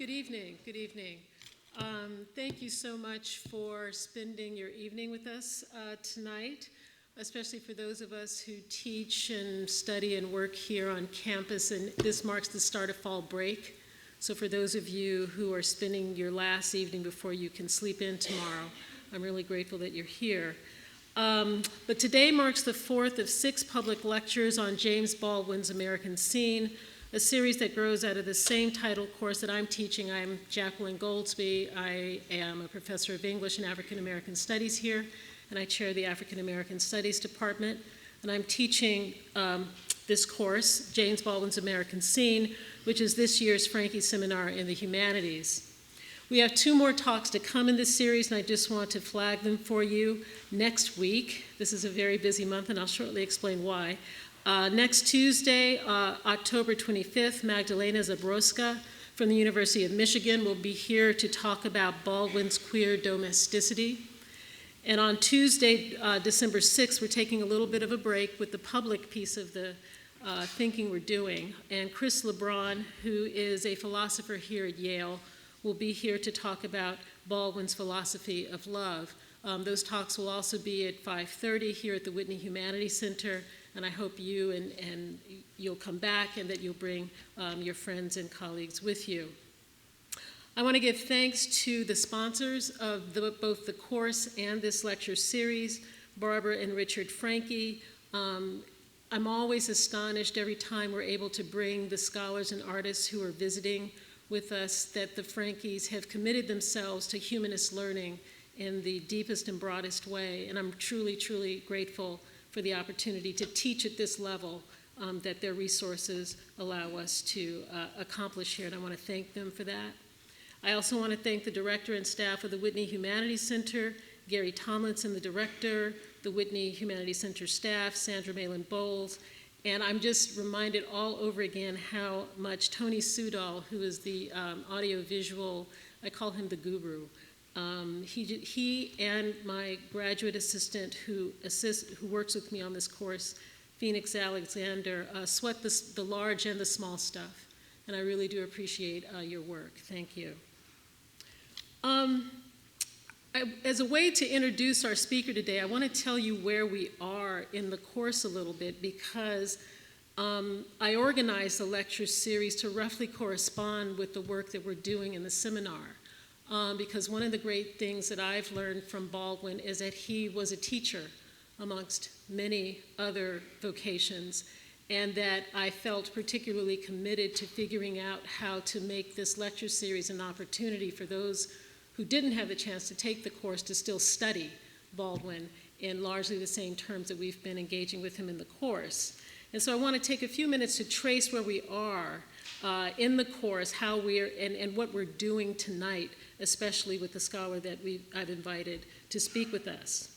Good evening. Good evening. Thank you so much for spending your evening with us tonight, especially for those of us who teach and study and work here on campus, and this marks the start of fall break. So for those of you who are spending your last evening before you can sleep in tomorrow, I'm really grateful that you're here. But today marks the fourth of 6 public lectures on James Baldwin's American Scene, a series that grows out of the same title course that I'm teaching. I'm Jacqueline Goldsby. I am a professor of English and African American Studies here, and I chair the African American Studies Department. And I'm teaching this course, James Baldwin's American Scene, which is this year's Franke Seminar in the Humanities. We have 2 more talks to come in this series, and I just want to flag them for you. Next week, this is a very busy month, and I'll shortly explain why. Next Tuesday, October 25th, Magdalena Zabroska from the University of Michigan will be here to talk about Baldwin's queer domesticity. And on Tuesday, December 6th, we're taking a little bit of a break with the public piece of the thinking we're doing. And Chris LeBron, who is a philosopher here at Yale, will be here to talk about Baldwin's philosophy of love. Those talks will also be at 5:30 here at the Whitney Humanities Center, and I hope you and you'll come back and that you'll bring your friends and colleagues with you. I want to give thanks to the sponsors of both the course and this lecture series, Barbara and Richard Franke. I'm always astonished every time we're able to bring the scholars and artists who are visiting with us that the Frankes have committed themselves to humanist learning in the deepest and broadest way, and I'm truly, truly grateful for the opportunity to teach at this level that their resources allow us to accomplish here, and I want to thank them for that. I also want to thank the director and staff of the Whitney Humanities Center, Gary Tomlinson, the director, the Whitney Humanities Center staff, Sandra Malin Bowles, and I'm just reminded all over again how much Tony Sudol, who is the audiovisual, I call him the guru. He and my graduate assistant who works with me on this course, Phoenix Alexander, sweat the large and the small stuff. And I really do appreciate your work. Thank you. As a way to introduce our speaker today, I want to tell you where we are in the course a little bit, because I organized the lecture series to roughly correspond with the work that we're doing in the seminar. Because one of the great things that I've learned from Baldwin is that he was a teacher amongst many other vocations, and that I felt particularly committed to figuring out how to make this lecture series an opportunity for those who didn't have the chance to take the course to still study Baldwin in largely the same terms that we've been engaging with him in the course. And so I want to take a few minutes to trace where we are in the course, how and what we're doing tonight, especially with the scholar that I've invited to speak with us.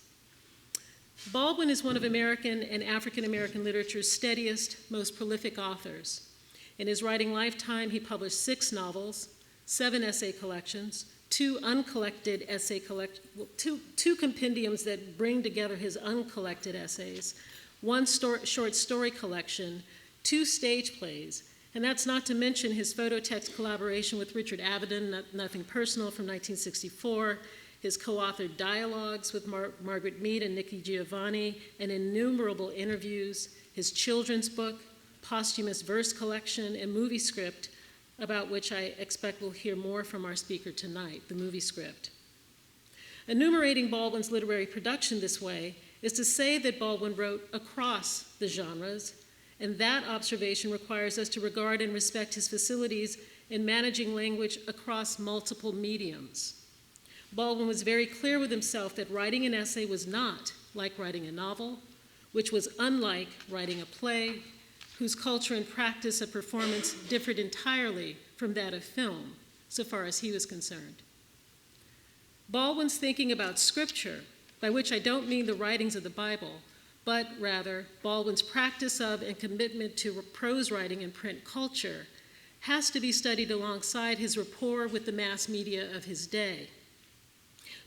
Baldwin is one of American and African American literature's steadiest, most prolific authors. In his writing lifetime, he published 6 novels, 7 essay collections, 2 uncollected essay two compendiums that bring together his uncollected essays, 1 short story collection, 2 stage plays, and that's not to mention his phototext collaboration with Richard Avedon, Nothing Personal, from 1964, his co-authored dialogues with Margaret Mead and Nikki Giovanni, and innumerable interviews, his children's book, posthumous verse collection, and movie script, about which I expect we'll hear more from our speaker tonight, the movie script. Enumerating Baldwin's literary production this way is to say that Baldwin wrote across the genres, and that observation requires us to regard and respect his facilities in managing language across multiple mediums. Baldwin was very clear with himself that writing an essay was not like writing a novel, which was unlike writing a play, whose culture and practice of performance differed entirely from that of film, so far as he was concerned. Baldwin's thinking about scripture, by which I don't mean the writings of the Bible, but rather Baldwin's practice of and commitment to prose writing and print culture, has to be studied alongside his rapport with the mass media of his day.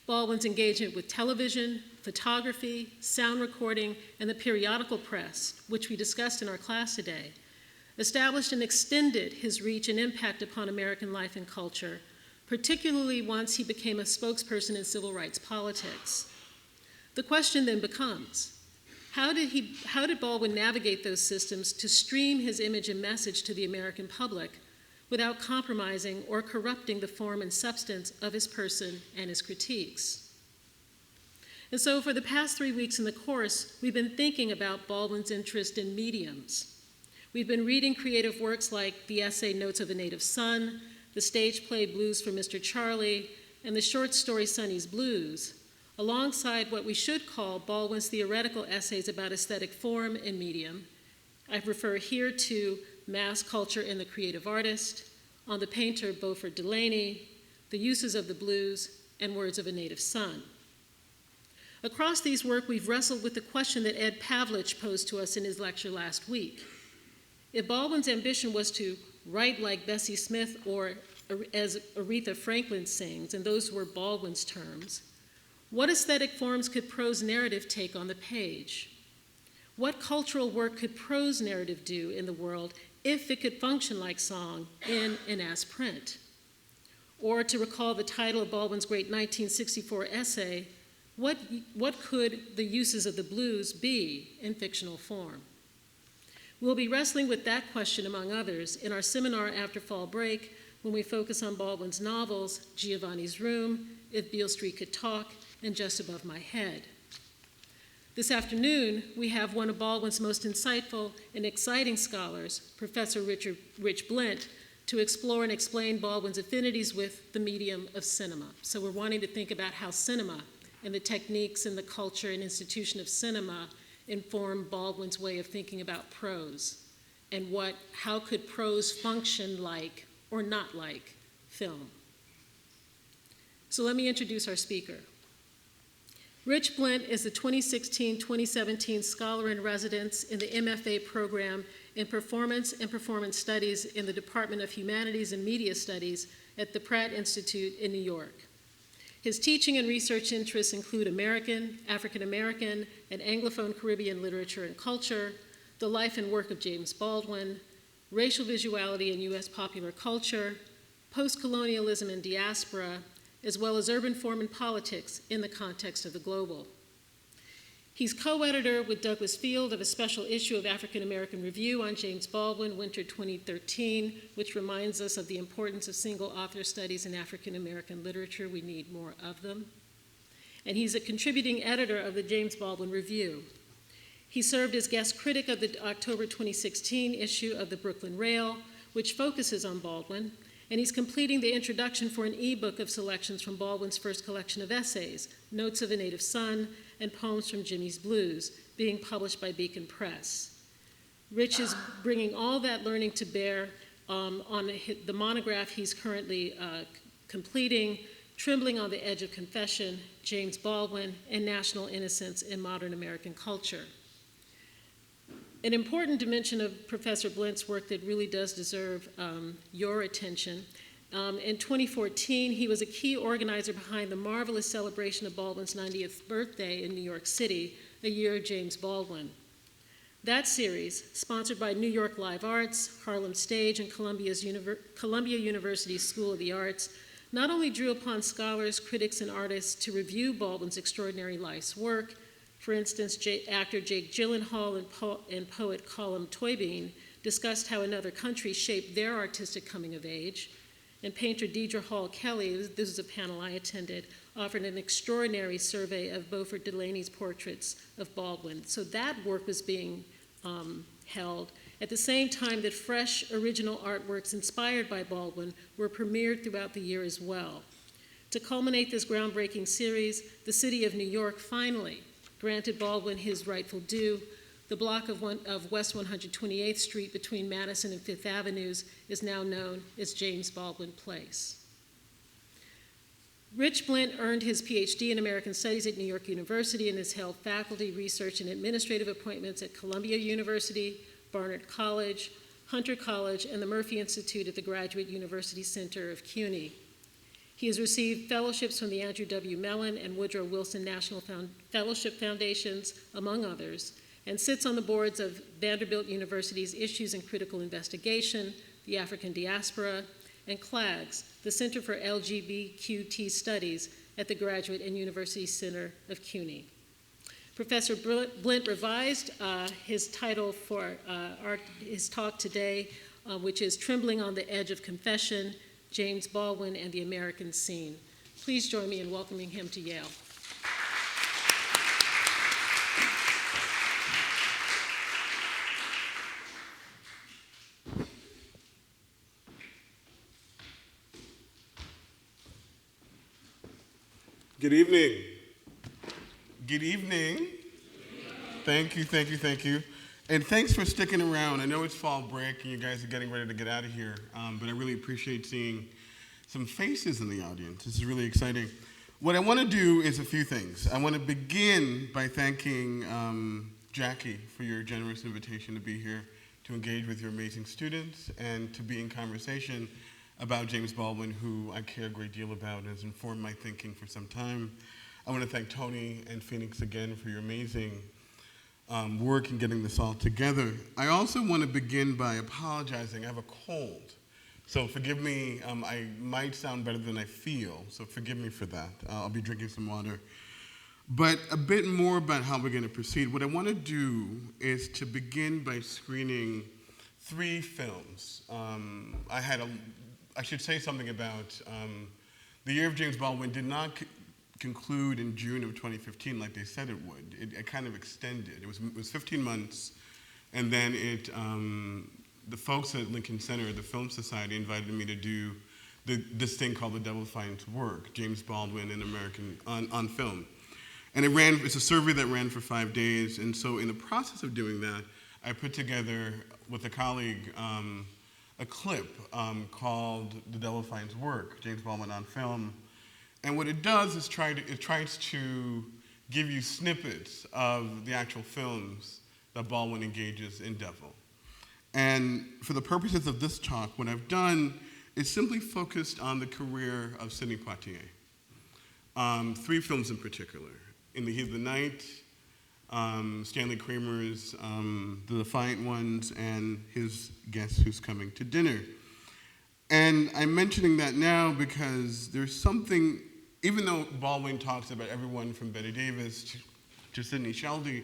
Baldwin's engagement with television, photography, sound recording, and the periodical press, which we discussed in our class today, established and extended his reach and impact upon American life and culture, particularly once he became a spokesperson in civil rights politics. The question then becomes, how did Baldwin navigate those systems to stream his image and message to the American public without compromising or corrupting the form and substance of his person and his critiques? And so for the past 3 weeks in the course, we've been thinking about Baldwin's interest in mediums. We've been reading creative works like the essay Notes of a Native Son, the stage play Blues for Mr. Charlie, and the short story Sonny's Blues, alongside what we should call Baldwin's theoretical essays about aesthetic form and medium. I refer here to Mass Culture and the Creative Artist, On the Painter Beaufort Delaney, The Uses of the Blues, and Words of a Native Son. Across these work, we've wrestled with the question that Ed Pavlich posed to us in his lecture last week. If Baldwin's ambition was to write like Bessie Smith, or as Aretha Franklin sings, and those were Baldwin's terms, what aesthetic forms could prose narrative take on the page? What cultural work could prose narrative do in the world if it could function like song in and as print? Or to recall the title of Baldwin's great 1964 essay, what could the uses of the blues be in fictional form? We'll be wrestling with that question, among others, in our seminar after fall break, when we focus on Baldwin's novels, Giovanni's Room, If Beale Street Could Talk, and Just Above My Head. This afternoon, we have one of Baldwin's most insightful and exciting scholars, Professor Rich Blint, to explore and explain Baldwin's affinities with the medium of cinema. So we're wanting to think about how cinema and the techniques and the culture and institution of cinema inform Baldwin's way of thinking about prose, and how could prose function like or not like film. So let me introduce our speaker. Rich Blint is the 2016-2017 Scholar in Residence in the MFA Program in Performance and Performance Studies in the Department of Humanities and Media Studies at the Pratt Institute in New York. His teaching and research interests include American, African American, and Anglophone Caribbean literature and culture, the life and work of James Baldwin, racial visuality in U.S. popular culture, post-colonialism and diaspora, as well as urban form and politics in the context of the global. He's co-editor with Douglas Field of a special issue of African American Review on James Baldwin, winter 2013, which reminds us of the importance of single author studies in African American literature. We need more of them. And he's a contributing editor of the James Baldwin Review. He served as guest critic of the October 2016 issue of the Brooklyn Rail, which focuses on Baldwin, and he's completing the introduction for an ebook of selections from Baldwin's first collection of essays, Notes of a Native Son, and Poems from Jimmy's Blues, being published by Beacon Press. Rich is bringing all that learning to bear on the monograph he's currently completing, Trembling on the Edge of Confession, James Baldwin and National Innocence in Modern American Culture. An important dimension of Professor Blint's work that really does deserve your attention. In 2014, he was a key organizer behind the marvelous celebration of Baldwin's 90th birthday in New York City, a year of James Baldwin. That series, sponsored by New York Live Arts, Harlem Stage, and Columbia University School of the Arts, not only drew upon scholars, critics, and artists to review Baldwin's extraordinary life's work. For instance, actor Jake Gyllenhaal and poet Colum Toybeen discussed how another country shaped their artistic coming of age, and painter Deidre Hall Kelly, this is a panel I attended, offered an extraordinary survey of Beaufort Delaney's portraits of Baldwin. So that work was being held at the same time that fresh, original artworks inspired by Baldwin were premiered throughout the year as well. To culminate this groundbreaking series, the city of New York finally granted Baldwin his rightful due. The block of West 128th Street between Madison and Fifth Avenues is now known as James Baldwin Place. Rich Blint earned his PhD in American Studies at New York University and has held faculty, research, and administrative appointments at Columbia University, Barnard College, Hunter College, and the Murphy Institute at the Graduate University Center of CUNY. He has received fellowships from the Andrew W. Mellon and Woodrow Wilson National Fellowship Foundations, among others, and sits on the boards of Vanderbilt University's Issues in Critical Investigation, the African Diaspora, and CLAGS, the Center for LGBTQ Studies at the Graduate and University Center of CUNY. Professor Blint revised his title for his talk today, which is Trembling on the Edge of Confession, James Baldwin and the American Scene. Please join me in welcoming him to Yale. Good evening. Good evening. Thank you, thank you, thank you. And thanks for sticking around. I know it's fall break and you guys are getting ready to get out of here, but I really appreciate seeing some faces in the audience. This is really exciting. What I want to do is a few things. I want to begin by thanking Jackie for your generous invitation to be here to engage with your amazing students and to be in conversation about James Baldwin, who I care a great deal about and has informed my thinking for some time. I want to thank Tony and Phoenix again for your amazing work in getting this all together. I also want to begin by apologizing. I have a cold, so forgive me. I might sound better than I feel, so forgive me for that. I'll be drinking some water. But a bit more about how we're going to proceed. What I want to do is to begin by screening 3 films. I should say something about the year of James Baldwin did not conclude in June of 2015 like they said it would. It kind of extended. It was 15 months, and then the folks at Lincoln Center, the Film Society, invited me to do this thing called The Devil Finds Work, James Baldwin and American on film. And it's a survey that ran for 5 days, and so in the process of doing that, I put together with a colleague a clip called The Devil Finds Work, James Baldwin on Film. And what it does is it tries to give you snippets of the actual films that Baldwin engages in Devil. And for the purposes of this talk, what I've done is simply focused on the career of Sidney Poitier. 3 films in particular. In the Heat of the Night, Stanley Kramer's The Defiant Ones, and his Guess Who's Coming to Dinner. And I'm mentioning that now because there's something, even though Baldwin talks about everyone from Betty Davis to Sidney Sheldon,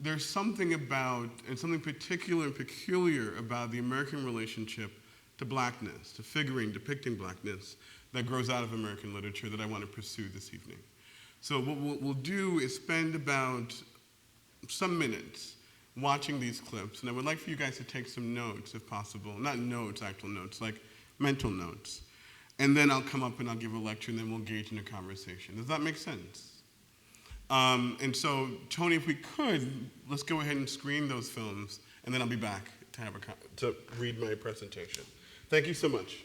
there's something about, and something particular and peculiar about the American relationship to blackness, to figuring, depicting blackness, that grows out of American literature that I want to pursue this evening. So what we'll do is spend about some minutes watching these clips, and I would like for you guys to take some notes if possible. Not notes, actual notes, like mental notes. And then I'll come up and I'll give a lecture, and then we'll engage in a conversation. Does that make sense? And so, Tony, if we could, let's go ahead and screen those films, and then I'll be back to read my presentation. Thank you so much.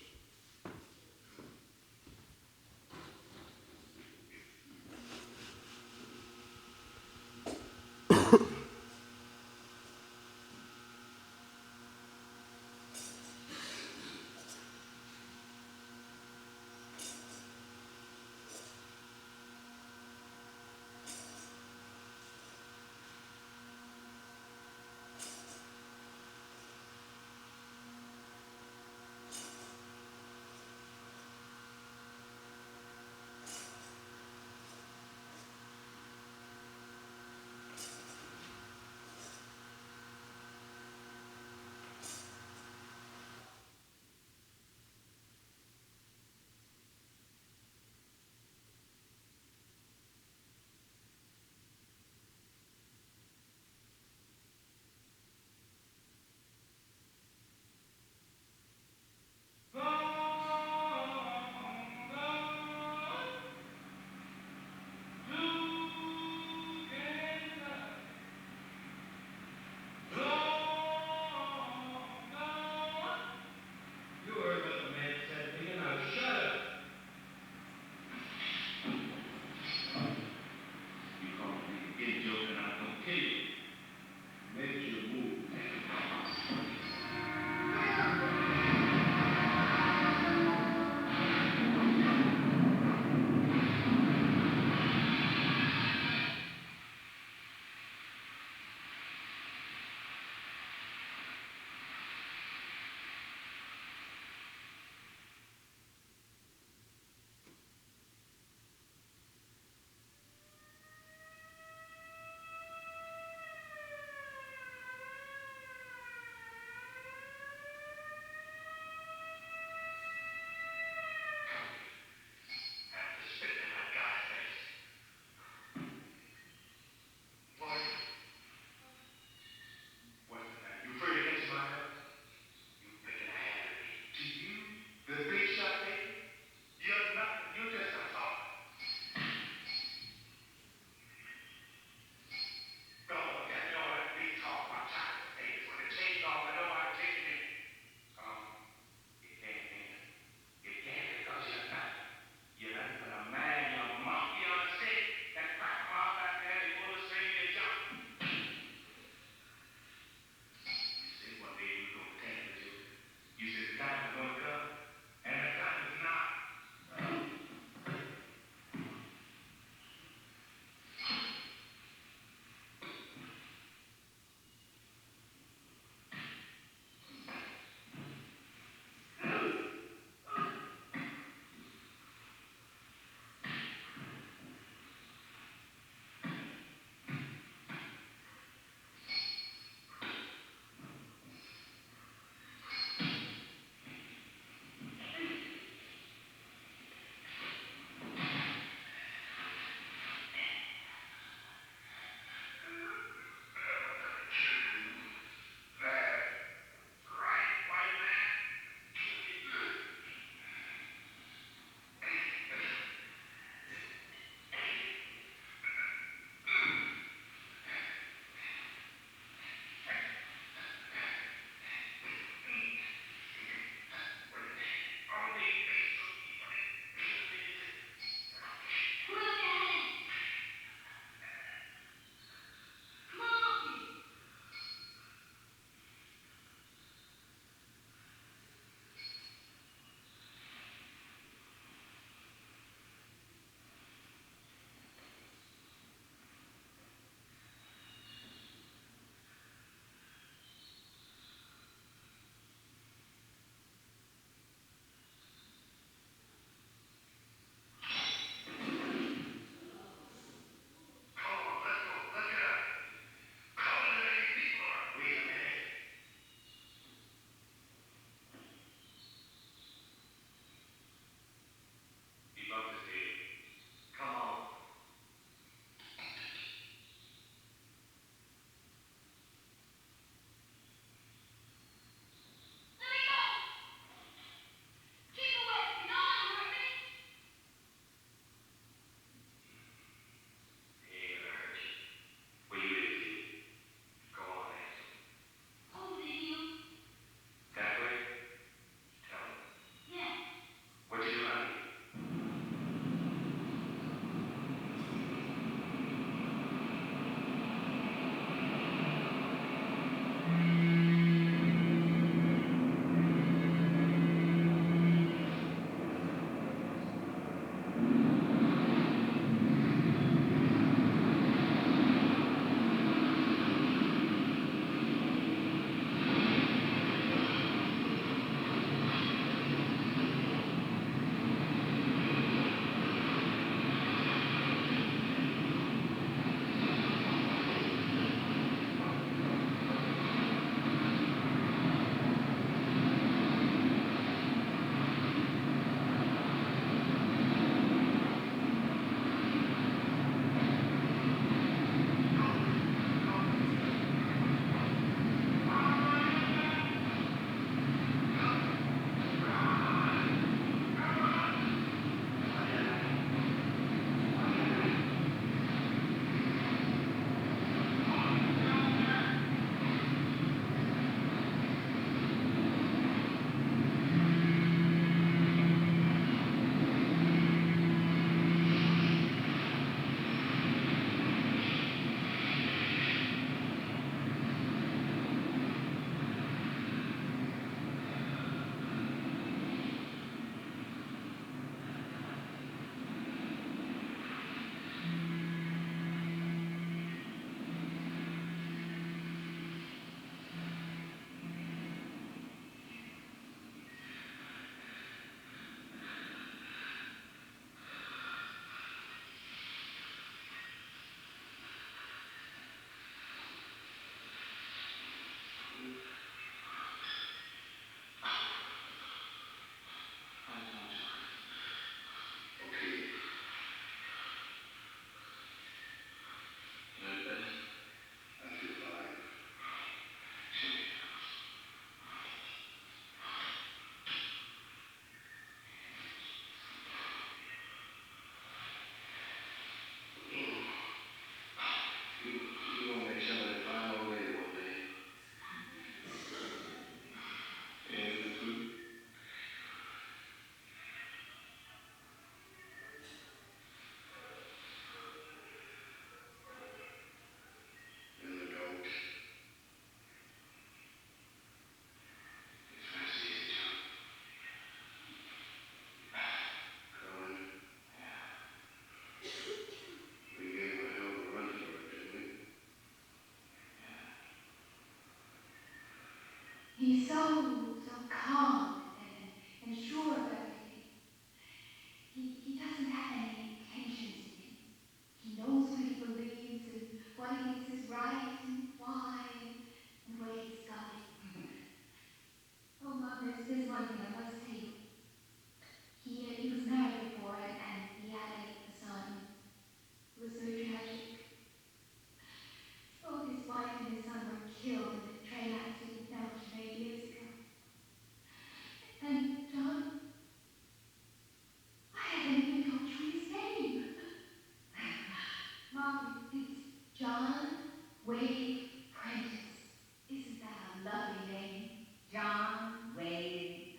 Wade Prentice. Isn't that a lovely name? John Wade.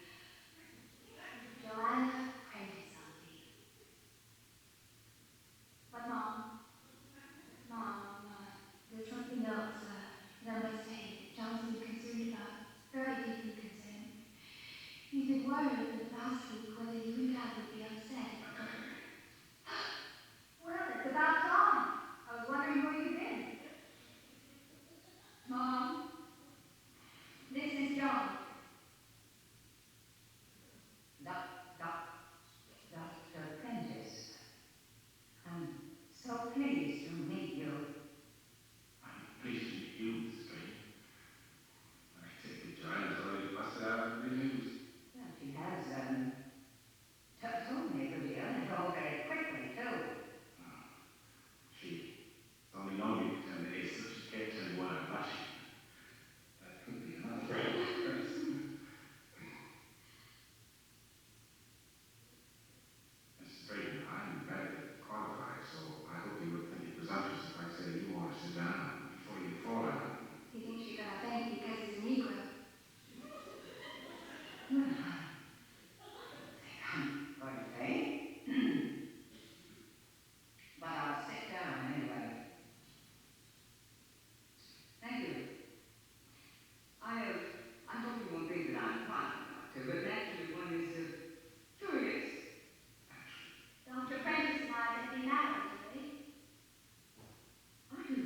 Joanna Prentice, I'll be. But Mom, there's something else that I must say. John's been concerned about, very deeply concerned. He's been worried that last week whether you and Dad would be upset. Well, it's about John. I was wondering where you've been. Mom, this is John. Dr. Prentice. I'm so pleased to meet you. I'm pleased to meet you, Mrs. Green. I take it Joanna's already busted out the news. Well, she has, told me a good deal, and all very quickly, too. She's only known you for 10 days, so she can't tell you what I'm watching. That could be another friend. Mrs. Drayton, I'm better qualified, so I hope you would think it presumptuous if I say you want to sit down before you fall out. He thinks you're going to thank me because he's a Negro. Well, I'm going to thank. But I'll sit down anyway. Thank you. I hope you won't think that I'm fine, Doctor, but naturally one is curious. Dr. Prentice and I have been married, do we? I do.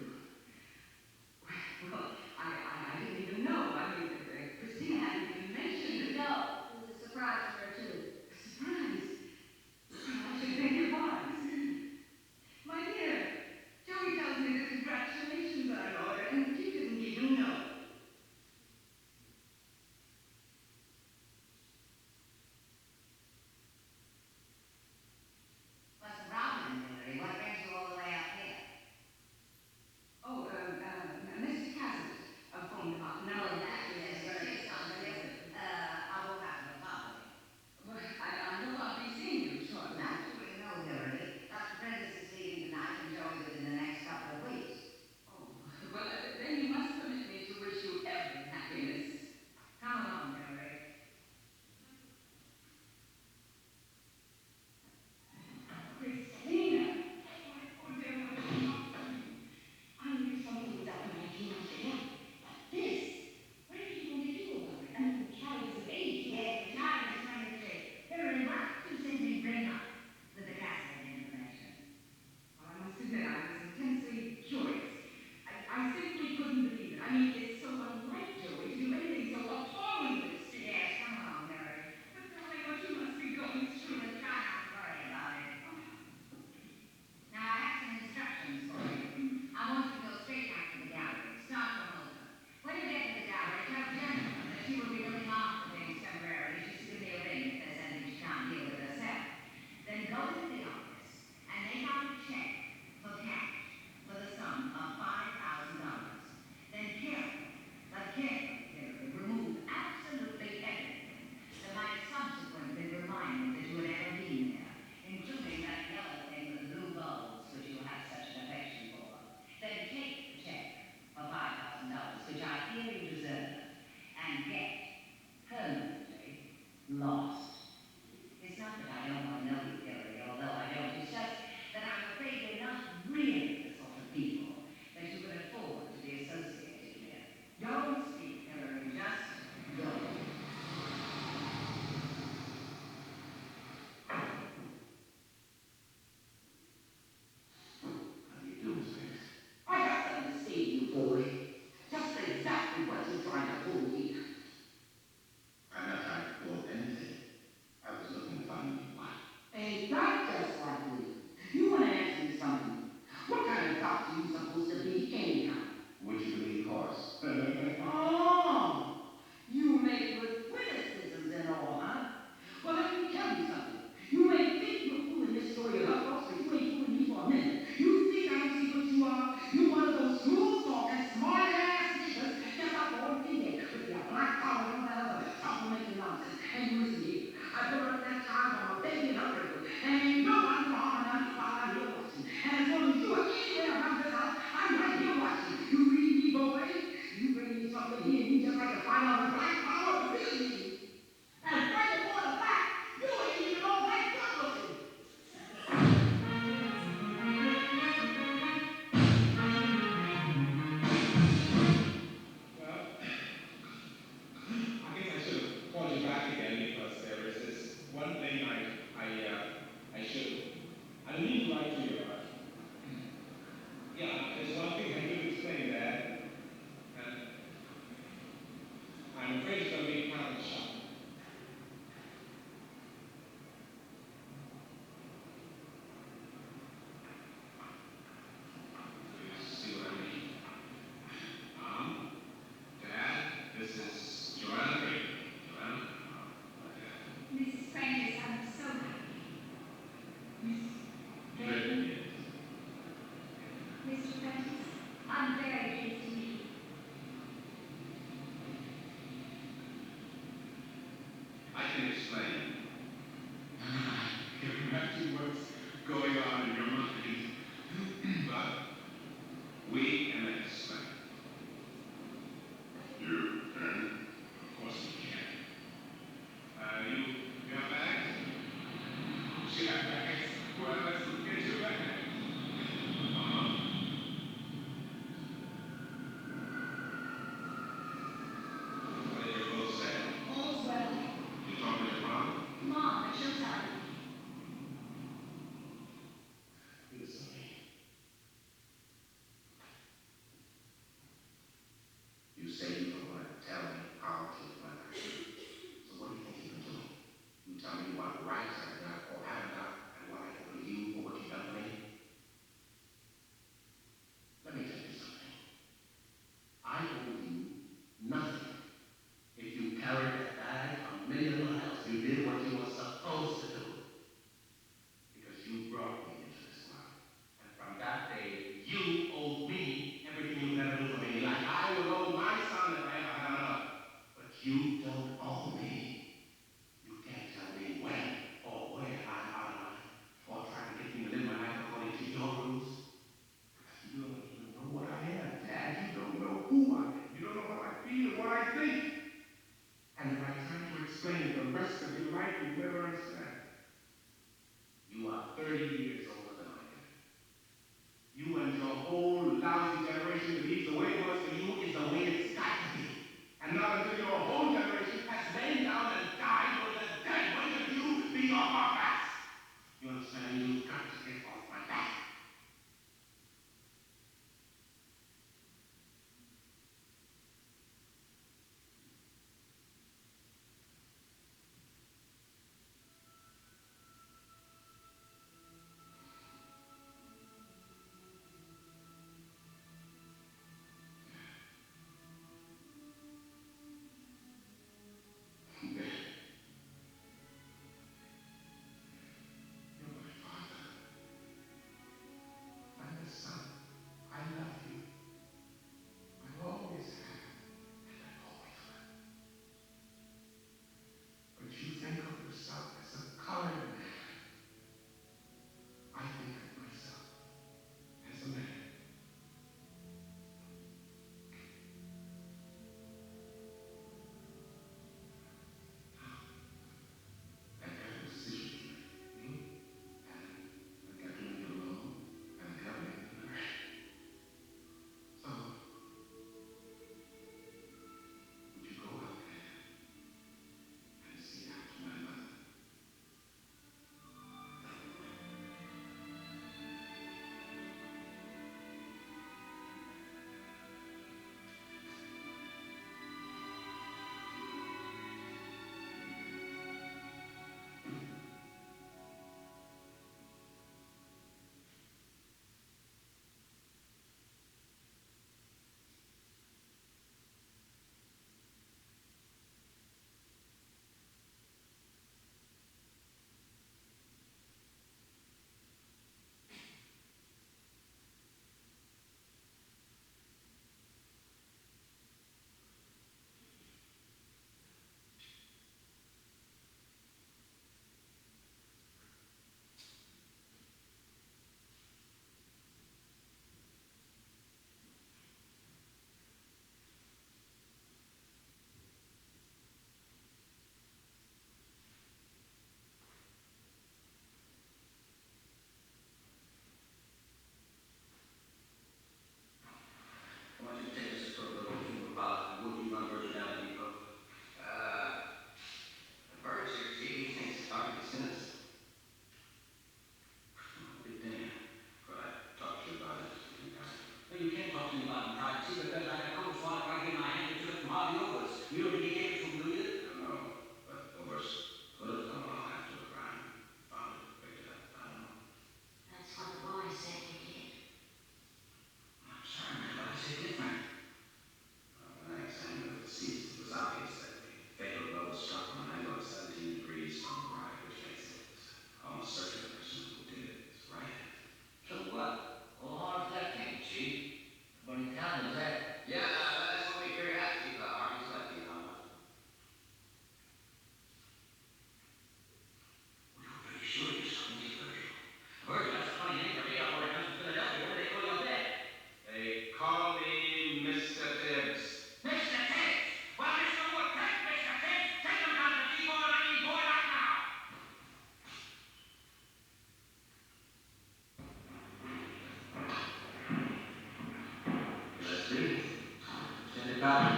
copy.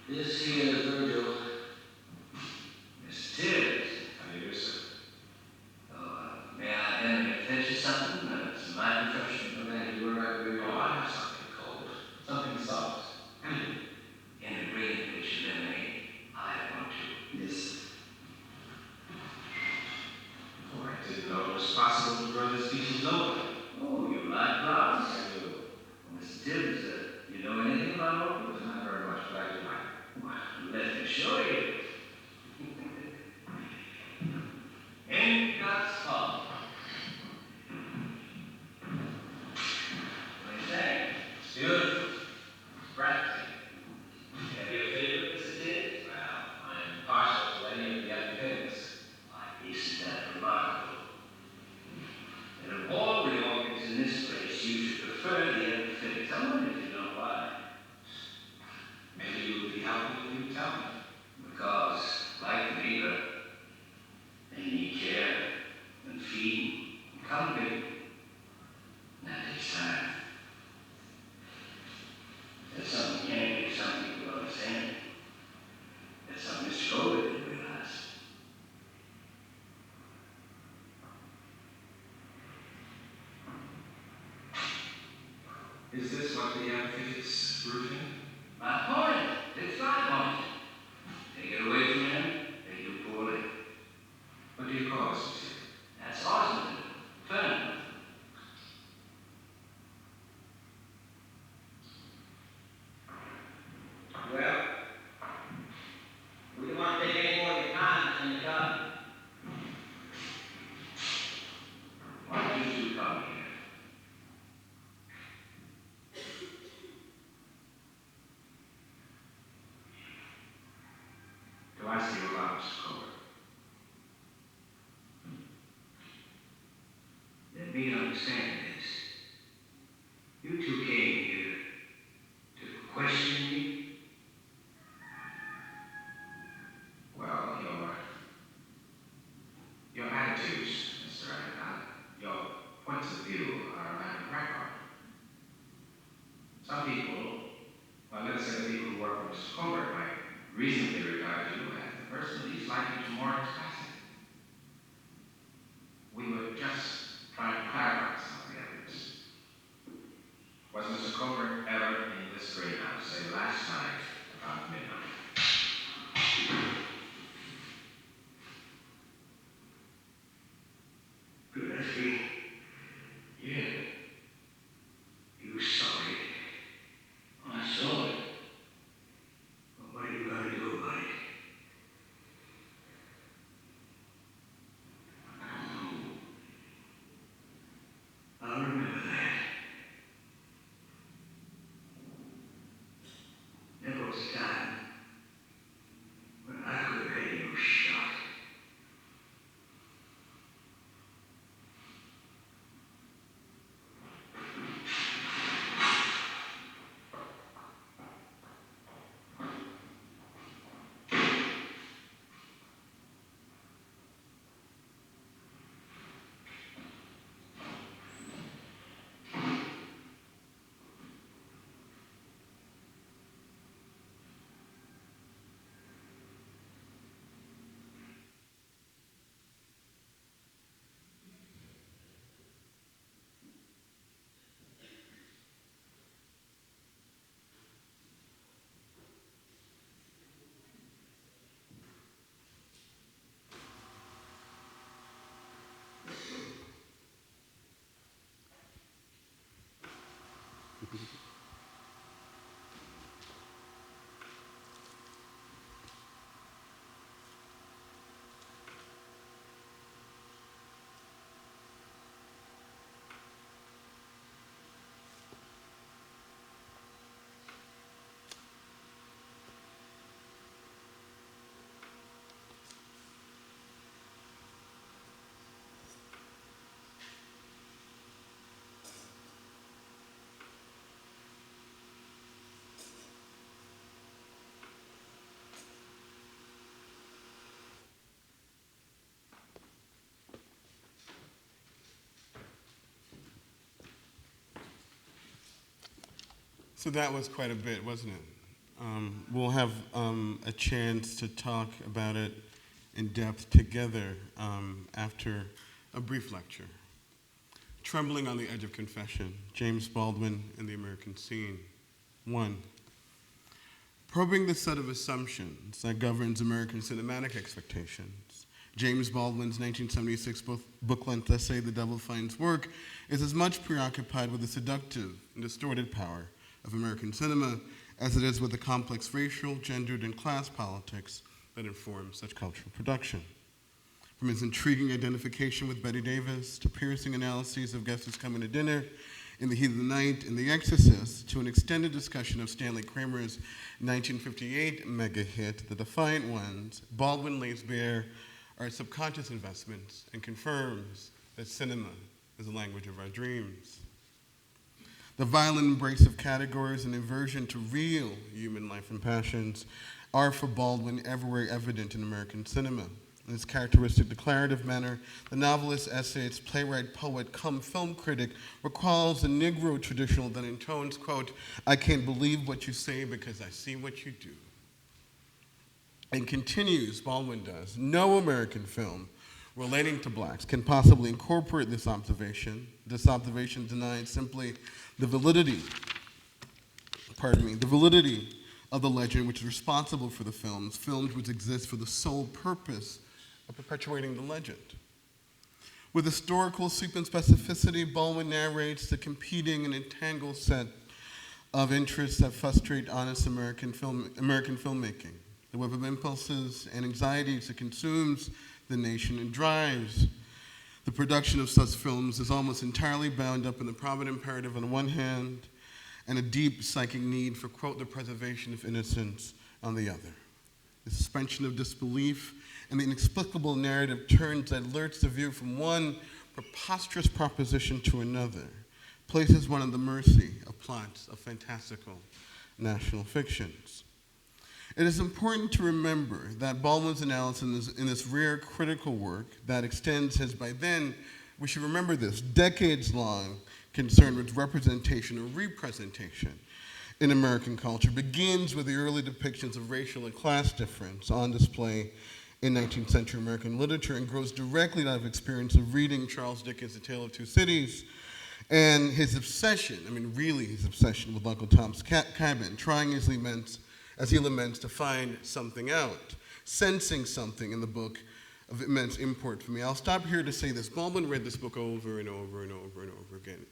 This here is Virgil. Mr. Tibbs. How do you do, sir? May I then fetch you something? It's my profession. Okay, you were right where you Oh, are. I have something cold. Something soft. Anything. In the green picture lemonade, I want to. Yes. Oh, I didn't know it was possible to grow this species over. Oh, you like flowers? I do. Well, Mr. Tibbs, you know anything about orchids? Not very much, but I do like Well, let me show you. Ain't got fun. What do you think? It's beautiful. It's breathtaking. Have you a favorite, Mr. Tibbs? Well, I'm partial to any of the epiphytes. Why, isn't that remarkable? And of all the orchids in this place, you should prefer the epiphytic. I wonder if you know why. Maybe you would be helpful if you tell me. Because, like the beaver, they need care and feeding and company. And that takes time. That's something you can't give some people understand. That's something Mr. Goldberg didn't realize. Is this what the epiphytes root in? My point, it's my point. Take it away from them, they do poorly. What do you call this material? That's awesome. Fern. Well, we don't want to take any more of your time than you got. Why did you come here? To ask you about Mr. Cole. Let me understand this. You two came here to question me? Well, your attitudes, Mr. Endicott, your points of view are a matter of record. Some people, well, let's say the people who work for Mr. Colbert might reasonably regard you as the person he's likely to more expressive. We were just trying to clarify some of the evidence. Was Mr. Colbert ever in this greenhouse, say last night about midnight? Good, I see. Yeah. You saw it. I saw it. But what are you going to do about it? I don't know. I'll remember that. So that was quite a bit, wasn't it? We'll have a chance to talk about it in depth together after a brief lecture. Trembling on the Edge of Confession, James Baldwin and the American Scene. 1. Probing the set of assumptions that governs American cinematic expectations. James Baldwin's 1976 book-length essay, The Devil Finds Work, is as much preoccupied with the seductive and distorted power of American cinema as it is with the complex racial, gendered, and class politics that inform such cultural production. From his intriguing identification with Bette Davis to piercing analyses of Guess Who's Coming to Dinner, In the Heat of the Night, and The Exorcist, to an extended discussion of Stanley Kramer's 1958 mega hit, The Defiant Ones, Baldwin lays bare our subconscious investments and confirms that cinema is the language of our dreams. The violent embrace of categories and aversion to real human life and passions are for Baldwin everywhere evident in American cinema. In his characteristic declarative manner, the novelist, essayist, playwright, poet, come film critic recalls the Negro traditional that intones, quote, "I can't believe what you say because I see what you do." And continues, Baldwin does, no American film relating to blacks can possibly incorporate this observation. This observation denies simply the validity of the legend which is responsible for the films which exist for the sole purpose of perpetuating the legend. With historical sweep and specificity, Baldwin narrates the competing and entangled set of interests that frustrate honest American filmmaking, the web of impulses and anxieties that consumes the nation and drives the production of such films is almost entirely bound up in the provident imperative on one hand and a deep psychic need for, quote, the preservation of innocence on the other. The suspension of disbelief and the inexplicable narrative turns that alerts the viewer from one preposterous proposition to another, places one at the mercy of plots of fantastical national fictions. It is important to remember that Baldwin's analysis in this rare critical work that extends his, by then, we should remember this, decades-long concern with representation or representation in American culture begins with the early depictions of racial and class difference on display in 19th century American literature and grows directly out of experience of reading Charles Dickens' A Tale of Two Cities and his obsession, his obsession with Uncle Tom's Cabin, trying as he laments to find something out, sensing something in the book of immense import for me. I'll stop here to say this. Baldwin read this book over and over and over and over again.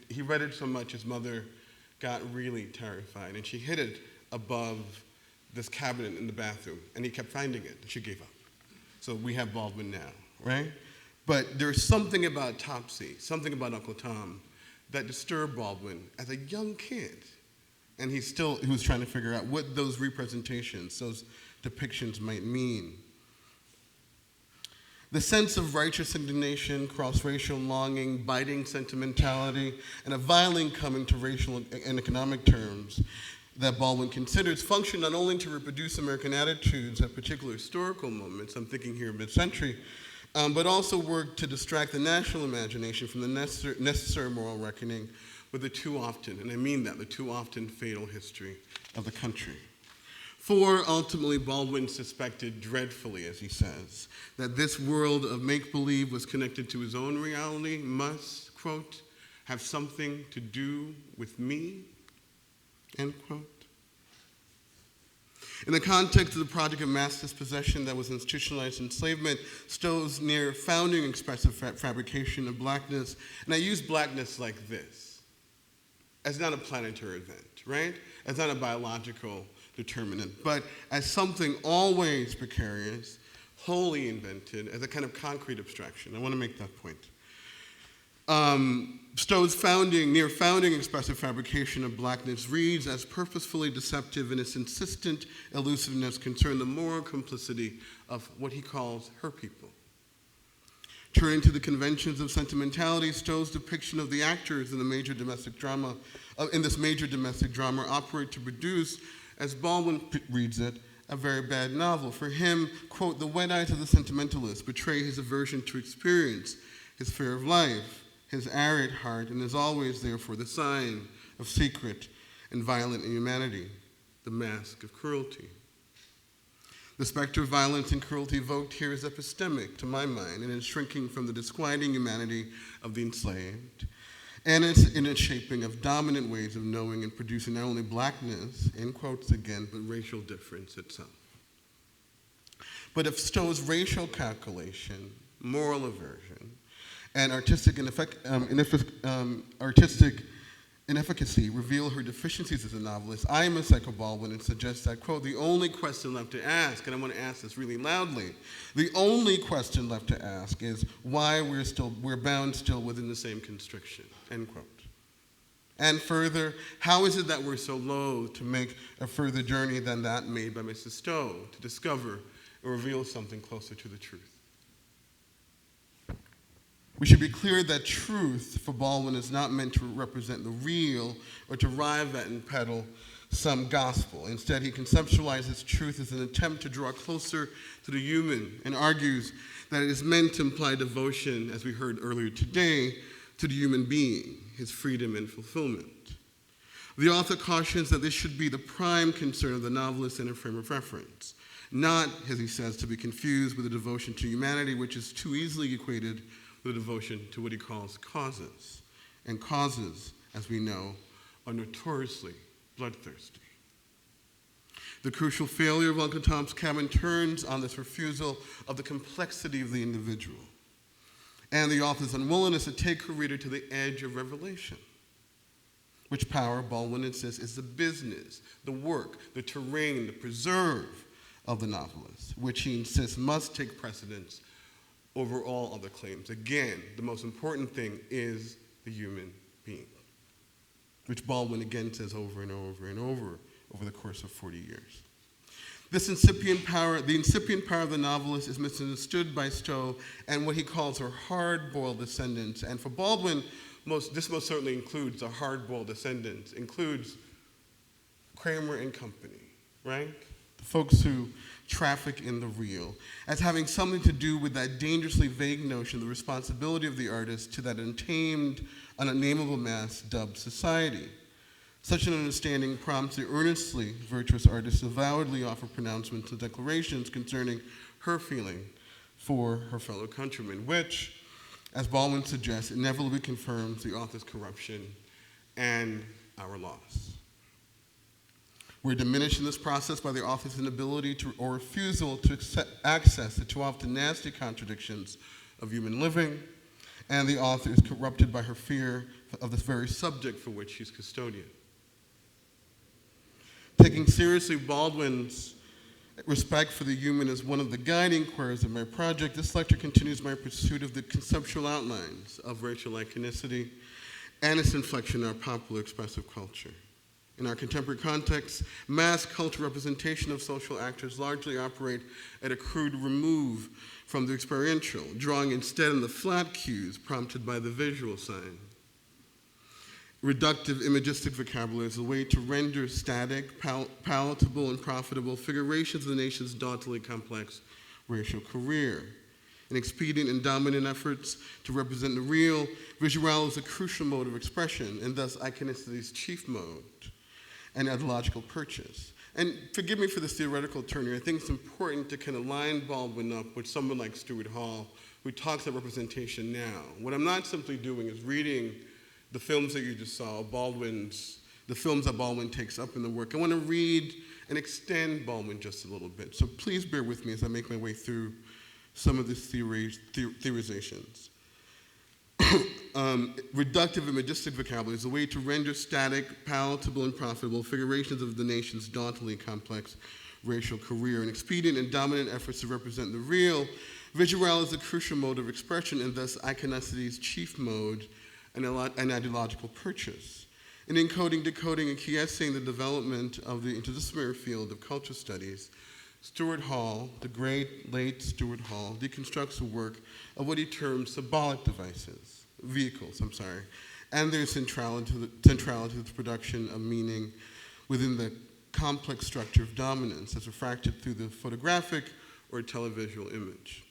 He read it so much his mother got really terrified, and she hid it above this cabinet in the bathroom, and he kept finding it, and she gave up. So we have Baldwin now, right? But there's something about Topsy, something about Uncle Tom that disturbed Baldwin as a young kid. And he was trying to figure out what those representations, those depictions might mean. The sense of righteous indignation, cross-racial longing, biting sentimentality, and a violent coming to racial and economic terms that Baldwin considers function not only to reproduce American attitudes at particular historical moments, I'm thinking here mid-century, but also work to distract the national imagination from the necessary moral reckoning with the too often, and I mean that, the too often fatal history of the country. For ultimately, Baldwin suspected dreadfully, as he says, that this world of make-believe was connected to his own reality, must, quote, have something to do with me, end quote. In the context of the project of mass dispossession that was institutionalized enslavement, Stowe's near founding expressive fabrication of blackness, and I use blackness like this, as not a planetary event, right? As not a biological determinant, but as something always precarious, wholly invented, as a kind of concrete abstraction. I want to make that point. Stowe's near founding expressive fabrication of blackness reads as purposefully deceptive in its insistent elusiveness concerning the moral complicity of what he calls her people. Turning to the conventions of sentimentality, Stowe's depiction of the actors in this major domestic drama operate to produce, as Baldwin reads it, a very bad novel. For him, quote, the wet eyes of the sentimentalist betray his aversion to experience, his fear of life, his arid heart, and is always therefore the sign of secret and violent inhumanity, the mask of cruelty. The specter of violence and cruelty evoked here is epistemic, to my mind, and is shrinking from the disquieting humanity of the enslaved, and it's in its shaping of dominant ways of knowing and producing not only blackness, in quotes again, but racial difference itself. But if Stowe's racial calculation, moral aversion, and artistic inefficacy reveal her deficiencies as a novelist, I am a Psycho Baldwin and suggest that, quote, the only question left to ask, and I want to ask this really loudly, the only question left to ask is why we're bound still within the same constriction, end quote. And further, how is it that we're so loath to make a further journey than that made by Mrs. Stowe to discover or reveal something closer to the truth? We should be clear that truth for Baldwin is not meant to represent the real or to arrive at and peddle some gospel. Instead, he conceptualizes truth as an attempt to draw closer to the human and argues that it is meant to imply devotion, as we heard earlier today, to the human being, his freedom and fulfillment. The author cautions that this should be the prime concern of the novelist in a frame of reference, not, as he says, to be confused with a devotion to humanity, which is too easily equated with a devotion to what he calls causes. And causes, as we know, are notoriously bloodthirsty. The crucial failure of Uncle Tom's Cabin turns on this refusal of the complexity of the individual and the author's unwillingness to take her reader to the edge of revelation, which power, Baldwin insists, is the business, the work, the terrain, the preserve of the novelist, which he insists must take precedence over all other claims. Again, the most important thing is the human being, which Baldwin again says over and over and over the course of 40 years. The incipient power of the novelist is misunderstood by Stowe and what he calls her hard-boiled descendants. And for Baldwin, this most certainly includes a hard-boiled descendants, includes Kramer and company, right? The folks who traffic in the real, as having something to do with that dangerously vague notion, the responsibility of the artist to that untamed, unnameable mass dubbed society. Such an understanding prompts the earnestly virtuous artist to avowedly offer pronouncements and declarations concerning her feeling for her fellow countrymen, which, as Baldwin suggests, inevitably confirms the author's corruption and our loss. We're diminished in this process by the author's inability or refusal to access the too often nasty contradictions of human living, and the author is corrupted by her fear of this very subject for which she's custodian. Taking seriously Baldwin's respect for the human as one of the guiding queries of my project, this lecture continues my pursuit of the conceptual outlines of racial iconicity and its inflection in our popular expressive culture. In our contemporary context, mass cultural representation of social actors largely operate at a crude remove from the experiential, drawing instead on the flat cues prompted by the visual sign. Reductive imagistic vocabulary is a way to render static, palatable, and profitable figurations of the nation's dauntingly complex racial career. In expedient and dominant efforts to represent the real, visuality is a crucial mode of expression, and thus iconicity's chief mode and ideological purchase. And forgive me for this theoretical turn here. I think it's important to kind of line Baldwin up with someone like Stuart Hall, who talks about representation now. What I'm not simply doing is reading the films that you just saw, the films that Baldwin takes up in the work. I want to read and extend Baldwin just a little bit. So please bear with me as I make my way through some of these theorizations. Reductive imagistic vocabulary is a way to render static, palatable, and profitable figurations of the nation's dauntingly complex racial career. In expedient and dominant efforts to represent the real, visuality is a crucial mode of expression and thus iconicity's chief mode and ideological purchase. In encoding, decoding, and quiescing the development of the interdisciplinary field of culture studies, Stuart Hall, the great late Stuart Hall, deconstructs the work of what he terms symbolic vehicles, and their centrality to the production of meaning within the complex structure of dominance as refracted through the photographic or televisual image.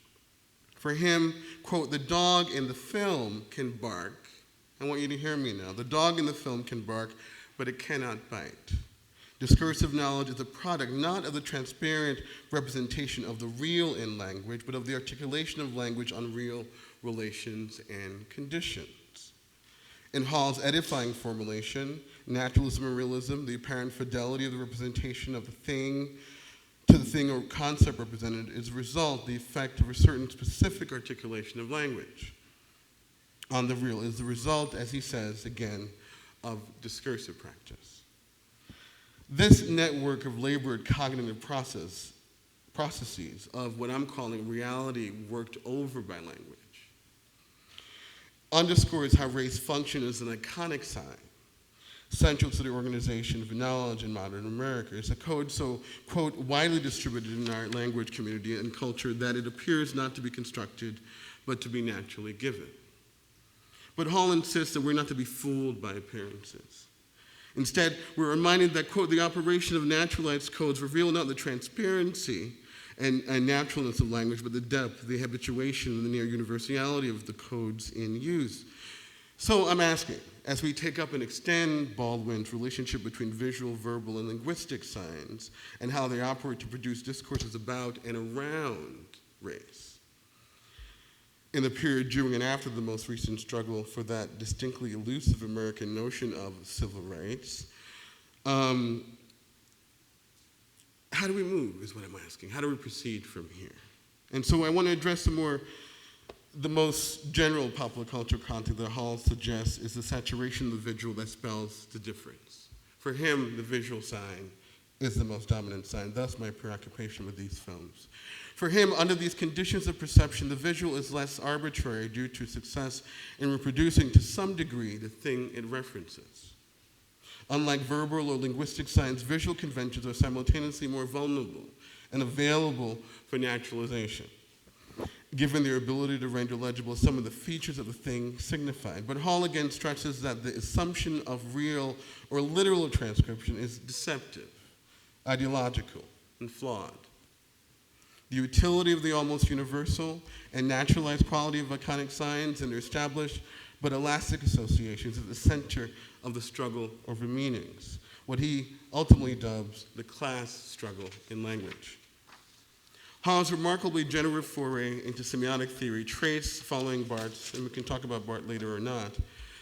For him, quote, the dog in the film can bark. I want you to hear me now. The dog in the film can bark, but it cannot bite. Discursive knowledge is a product not of the transparent representation of the real in language, but of the articulation of language on real relations and conditions. In Hall's edifying formulation, naturalism and realism, the apparent fidelity of the representation of the thing to the thing or concept represented is a result, the effect of a certain specific articulation of language on the real is the result, as he says, again, of discursive practice. This network of labored cognitive processes of what I'm calling reality worked over by language underscores how race functions as an iconic sign central to the organization of knowledge in modern America. It's a code so, quote, widely distributed in our language community and culture that it appears not to be constructed, but to be naturally given. But Hall insists that we're not to be fooled by appearances. Instead, we're reminded that, quote, the operation of naturalized codes reveal not the transparency and naturalness of language, but the depth, the habituation, and the near universality of the codes in use. So I'm asking, as we take up and extend Baldwin's relationship between visual, verbal, and linguistic signs, and how they operate to produce discourses about and around race, in the period during and after the most recent struggle for that distinctly elusive American notion of civil rights, how do we move is what I'm asking. How do we proceed from here? And so I want to address the most general popular culture content that Hall suggests is the saturation of the visual that spells the difference. For him, the visual sign is the most dominant sign, thus my preoccupation with these films. For him, under these conditions of perception, the visual is less arbitrary due to success in reproducing to some degree the thing it references. Unlike verbal or linguistic signs, visual conventions are simultaneously more vulnerable and available for naturalization, given their ability to render legible some of the features of the thing signified. But Hall again stresses that the assumption of real or literal transcription is deceptive, ideological, and flawed. The utility of the almost universal and naturalized quality of iconic signs and their established but elastic associations at the center of the struggle over meanings, what he ultimately dubs the class struggle in language. Hall's remarkably generative foray into semiotic theory traced following Barth's, and we can talk about Barth later or not,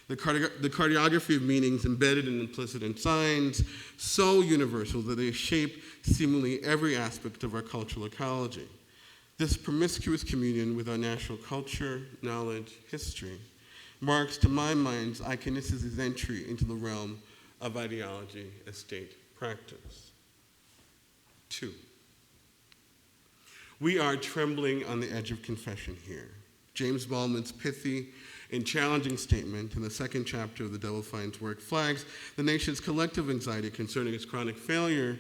the cartography of meanings embedded and implicit in signs, so universal that they shape seemingly every aspect of our cultural ecology. This promiscuous communion with our national culture, knowledge, history, marks, to my mind, iconicity' entry into the realm of ideology as state practice. 2. We are trembling on the edge of confession here. James Baldwin's pithy and challenging statement in the second chapter of the Devil Finds work flags the nation's collective anxiety concerning its chronic failure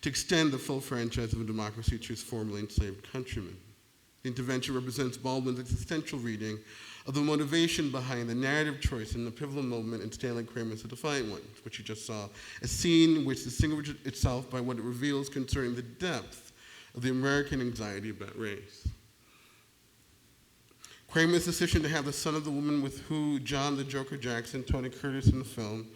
to extend the full franchise of a democracy to its formerly enslaved countrymen. The intervention represents Baldwin's existential reading of the motivation behind the narrative choice in the pivotal moment in Stanley Kramer's The Defiant One, which you just saw, a scene which distinguishes itself by what it reveals concerning the depth of the American anxiety about race. Kramer's decision to have the son of the woman with who John the Joker Jackson, Tony Curtis in the film,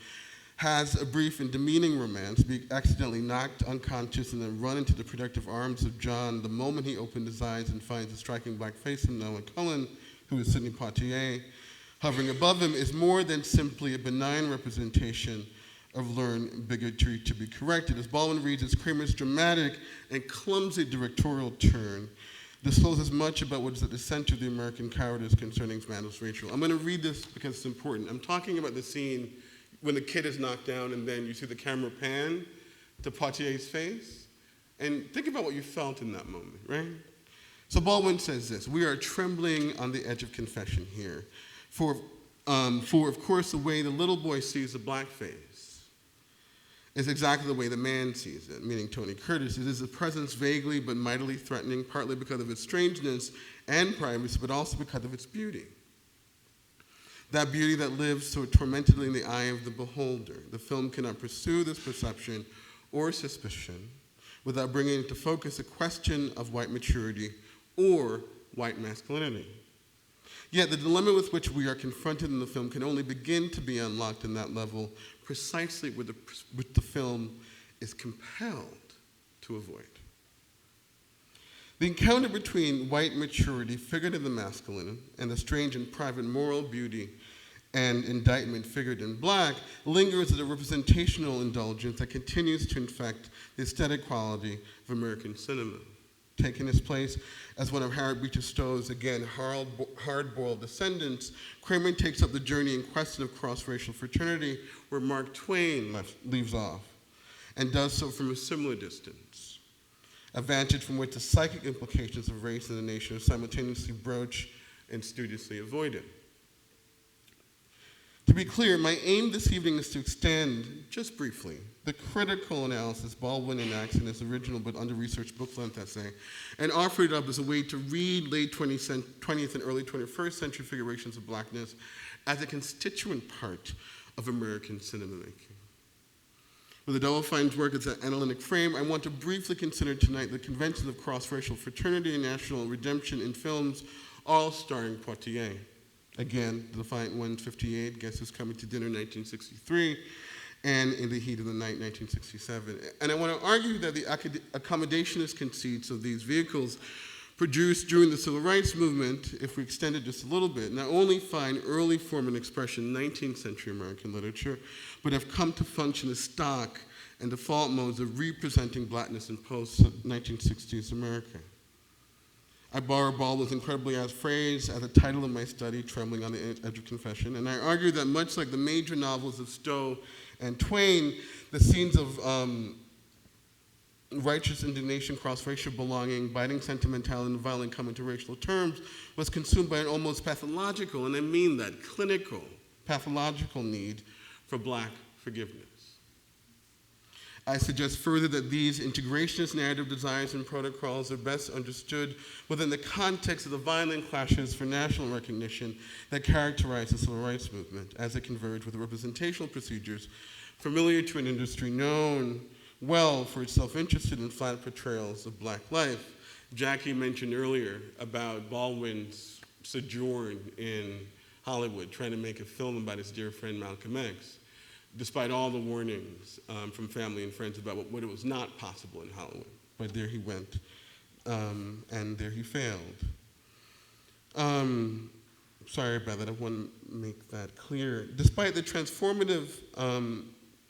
has a brief and demeaning romance, be accidentally knocked unconscious and then run into the protective arms of John the moment he opened his eyes and finds a striking black face in Noah Cullen, who is Sidney Poitier, hovering above him, is more than simply a benign representation of learned bigotry to be corrected. As Baldwin reads, it's Kramer's dramatic and clumsy directorial turn discloses much about what is at the center of the American cowardice concerning Randall's Rachel. I'm going to read this because it's important. I'm talking about the scene when the kid is knocked down and then you see the camera pan to Poitier's face. And think about what you felt in that moment, right? So Baldwin says this: we are trembling on the edge of confession here. For of course, the way the little boy sees the black face is exactly the way the man sees it, meaning Tony Curtis. It is a presence vaguely but mightily threatening, partly because of its strangeness and privacy, but also because of its beauty. That beauty that lives so tormentedly in the eye of the beholder. The film cannot pursue this perception or suspicion without bringing into focus a question of white maturity or white masculinity. Yet the dilemma with which we are confronted in the film can only begin to be unlocked in that level precisely what the film is compelled to avoid. The encounter between white maturity, figured in the masculine, and the strange and private moral beauty and indictment figured in black lingers as a representational indulgence that continues to infect the aesthetic quality of American cinema. Taking its place as one of Harriet Beecher Stowe's, again, hard-boiled descendants, Kramer takes up the journey in question of cross-racial fraternity where Mark Twain leaves off, and does so from a similar distance, a vantage from which the psychic implications of race in the nation are simultaneously broached and studiously avoided. To be clear, my aim this evening is to extend, just briefly, the critical analysis Baldwin enacts in his original but under-researched book-length essay, and offer it up as a way to read late 20th and early 21st century figurations of blackness as a constituent part of American cinema making. With the Double Fine's work as an analytic frame, I want to briefly consider tonight the conventions of cross-racial fraternity and national redemption in films, all starring Poitier. Again, The Defiant Ones, 58, Guess Who's Coming to Dinner, 1963, and In the Heat of the Night, 1967. And I want to argue that the accommodationist conceits of these vehicles produced during the Civil Rights Movement, if we extend it just a little bit, not only find early form and expression in 19th century American literature, but have come to function as stock and default modes of representing blackness in post-1960s America. I borrow Baldwin's incredibly apt phrase as a title of my study, Trembling on the Edge of Confession, and I argue that much like the major novels of Stowe and Twain, the scenes of righteous indignation, cross-racial belonging, biting sentimentality, and violent coming to racial terms was consumed by an almost pathological, and I mean that, clinical, pathological need for black forgiveness. I suggest further that these integrationist narrative desires and protocols are best understood within the context of the violent clashes for national recognition that characterize the Civil Rights Movement as it converged with the representational procedures familiar to an industry known well for its self-interested and flat portrayals of black life. Jackie mentioned earlier about Baldwin's sojourn in Hollywood trying to make a film about his dear friend Malcolm X, despite all the warnings from family and friends about what it was not possible in Hollywood. But there he went, and there he failed. Sorry about that, I want to make that clear. Despite the transformative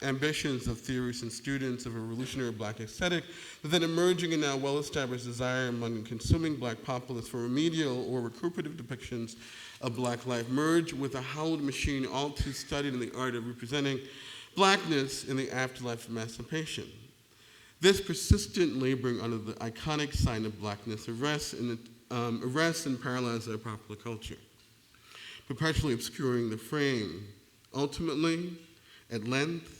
ambitions of theorists and students of a revolutionary black aesthetic, there's an emerging and now well-established desire among consuming black populists for remedial or recuperative depictions of black life merge with a howled machine all too studied in the art of representing blackness in the afterlife of emancipation. This persistent laboring under the iconic sign of blackness arrests and paralyzes our popular culture, perpetually obscuring the frame. Ultimately, at length,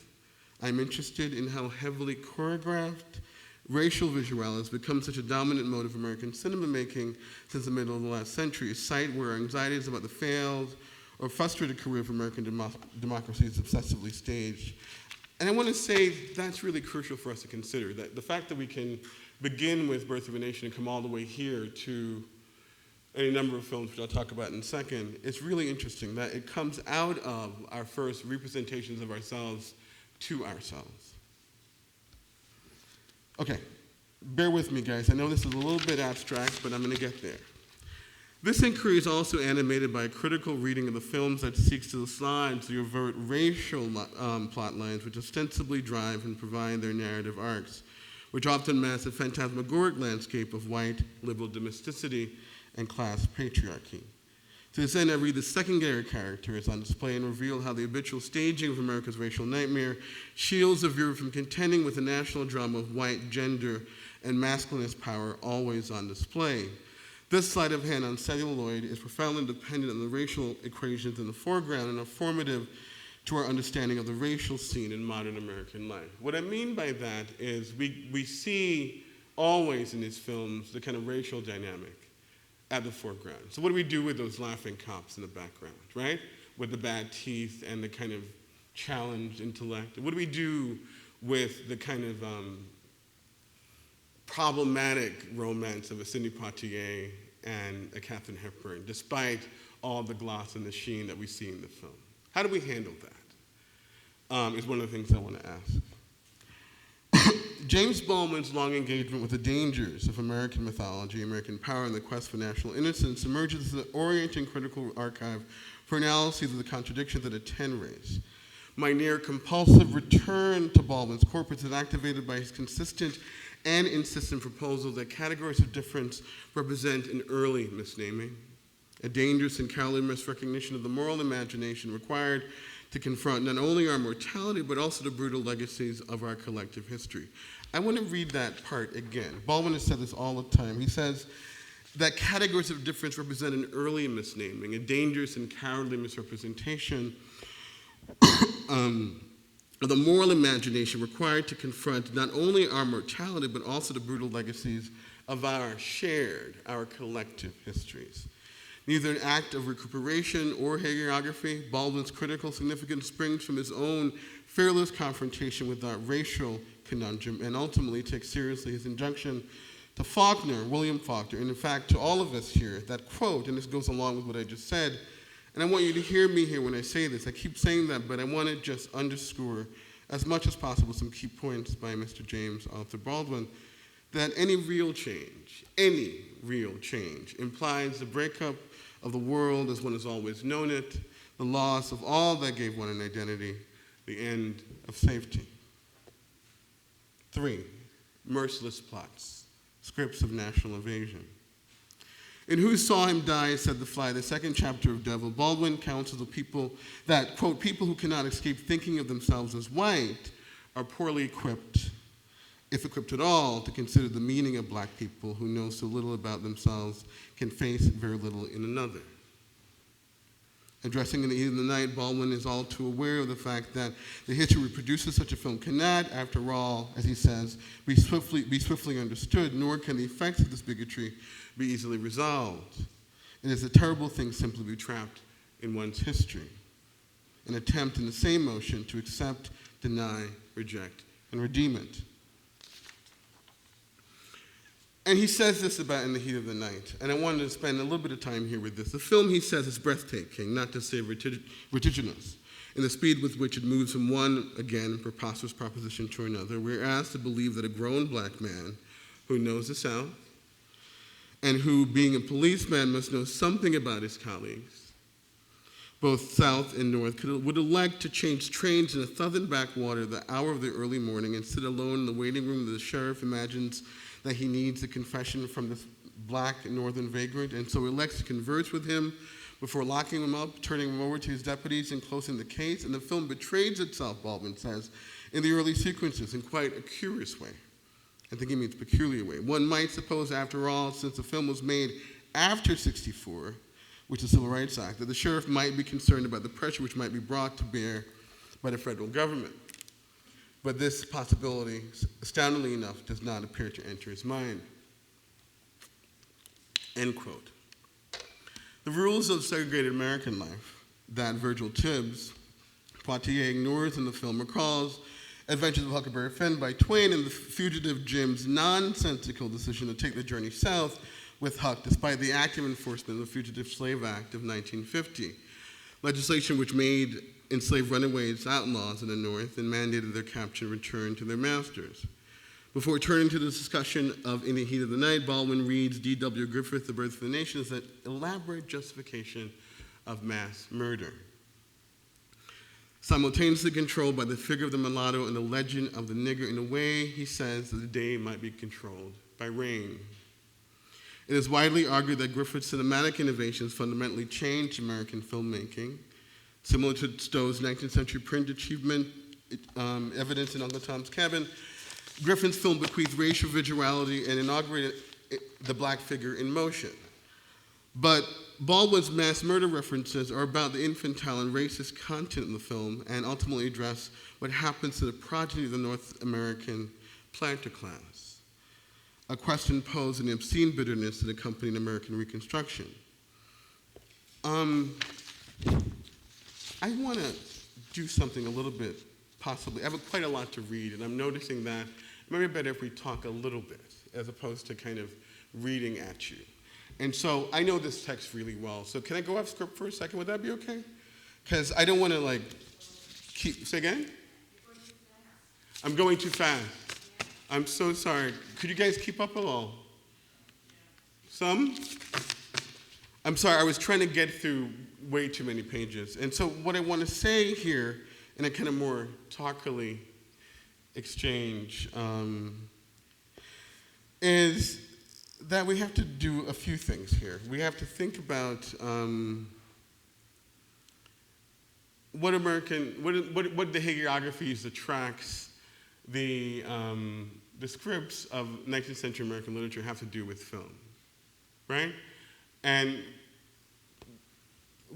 I'm interested in how heavily choreographed racial visuality has become such a dominant mode of American cinema making since the middle of the last century, a site where anxieties about the failed or frustrated career of American democracy is obsessively staged. And I want to say that's really crucial for us to consider, that the fact that we can begin with Birth of a Nation and come all the way here to any number of films, which I'll talk about in a second, it's really interesting that it comes out of our first representations of ourselves to ourselves. Okay, bear with me, guys. I know this is a little bit abstract, but I'm going to get there. This inquiry is also animated by a critical reading of the films that seeks to dislodge the overt racial plot lines which ostensibly drive and provide their narrative arcs, which often mask a phantasmagoric landscape of white liberal domesticity and class patriarchy. To this end, I read the secondary characters on display and reveal how the habitual staging of America's racial nightmare shields the viewer from contending with the national drama of white gender and masculinist power always on display. This sleight of hand on celluloid is profoundly dependent on the racial equations in the foreground and are formative to our understanding of the racial scene in modern American life. What I mean by that is we see always in these films the kind of racial dynamic at the foreground. So what do we do with those laughing cops in the background, right? With the bad teeth and the kind of challenged intellect? What do we do with the kind of problematic romance of a Sidney Poitier and a Katharine Hepburn, despite all the gloss and the sheen that we see in the film? How do we handle that? is one of the things I want to ask. James Baldwin's long engagement with the dangers of American mythology, American power, and the quest for national innocence emerges as an orienting critical archive for analyses of the contradictions that attend race. My near compulsive return to Baldwin's corpus is activated by his consistent and insistent proposal that categories of difference represent an early misnaming, a dangerous and cowardly misrecognition of the moral imagination required to confront not only our mortality, but also the brutal legacies of our collective history. I want to read that part again. Baldwin has said this all the time. He says that categories of difference represent an early misnaming, a dangerous and cowardly misrepresentation of the moral imagination required to confront not only our mortality, but also the brutal legacies of our shared, our collective histories. Neither an act of recuperation or hagiography, Baldwin's critical significance springs from his own fearless confrontation with our racial conundrum, and ultimately takes seriously his injunction to Faulkner, William Faulkner, and in fact to all of us here, that quote, and this goes along with what I just said, and I want you to hear me here when I say this. I keep saying that, but I want to just underscore as much as possible some key points by Mr. James Arthur Baldwin, that any real change implies the breakup of the world as one has always known it, the loss of all that gave one an identity, the end of safety. 3, merciless plots, scripts of national evasion. In Who Saw Him Die, Said the Fly, the second chapter of Devil, Baldwin counsels the people that, quote, people who cannot escape thinking of themselves as white are poorly equipped, if equipped at all, to consider the meaning of black people who know so little about themselves can face very little in another. Addressing In the Heat of the Night, Baldwin is all too aware of the fact that the history which produces such a film cannot, after all, as he says, be swiftly understood, nor can the effects of this bigotry be easily resolved. It is a terrible thing simply to be trapped in one's history, an attempt in the same motion to accept, deny, reject, and redeem it. And he says this about In the Heat of the Night, and I wanted to spend a little bit of time here with this. The film, he says, is breathtaking, not to say vertiginous, in the speed with which it moves from one, again, preposterous proposition to another. We're asked to believe that a grown black man who knows the South, and who, being a policeman, must know something about his colleagues, both South and North, would elect to change trains in a southern backwater the hour of the early morning and sit alone in the waiting room that the sheriff imagines that he needs a confession from this black northern vagrant, and so elects to converse with him before locking him up, turning him over to his deputies, and closing the case. And the film betrays itself, Baldwin says, in the early sequences in quite a curious way. I think he means peculiar way. One might suppose, after all, since the film was made after '64, which is the Civil Rights Act, that the sheriff might be concerned about the pressure which might be brought to bear by the federal government. But this possibility, astoundingly enough, does not appear to enter his mind. End quote. The rules of segregated American life that Virgil Tibbs, Poitier, ignores in the film recalls Adventures of Huckleberry Finn by Twain and the fugitive Jim's nonsensical decision to take the journey south with Huck, despite the active enforcement of the Fugitive Slave Act of 1950, legislation which made enslaved runaways outlaws in the North and mandated their capture and return to their masters. Before turning to the discussion of In the Heat of the Night, Baldwin reads D.W. Griffith, The Birth of the Nation, as an elaborate justification of mass murder. Simultaneously controlled by the figure of the mulatto and the legend of the nigger in a way, he says, that the day might be controlled by rain. It is widely argued that Griffith's cinematic innovations fundamentally changed American filmmaking. Similar to Stowe's 19th century print achievement, evidence in Uncle Tom's Cabin, Griffin's film bequeathed racial visuality and inaugurated the black figure in motion. But Baldwin's mass murder references are about the infantile and racist content in the film and ultimately address what happens to the progeny of the North American planter class, a question posed in the obscene bitterness that accompanied American Reconstruction. I want to do something a little bit, possibly. I have quite a lot to read, and I'm noticing that it might be better if we talk a little bit as opposed to kind of reading at you. And so I know this text really well, so can I go off script for a second? Would that be okay? Because I don't want to, say again? I'm going too fast. I'm so sorry. Could you guys keep up a little? Some? I'm sorry, I was trying to get through way too many pages. And so what I want to say here, in a kind of more talkily exchange, is that we have to do a few things here. We have to think about what the hagiographies, the tracks, the scripts of 19th century American literature have to do with film, right? And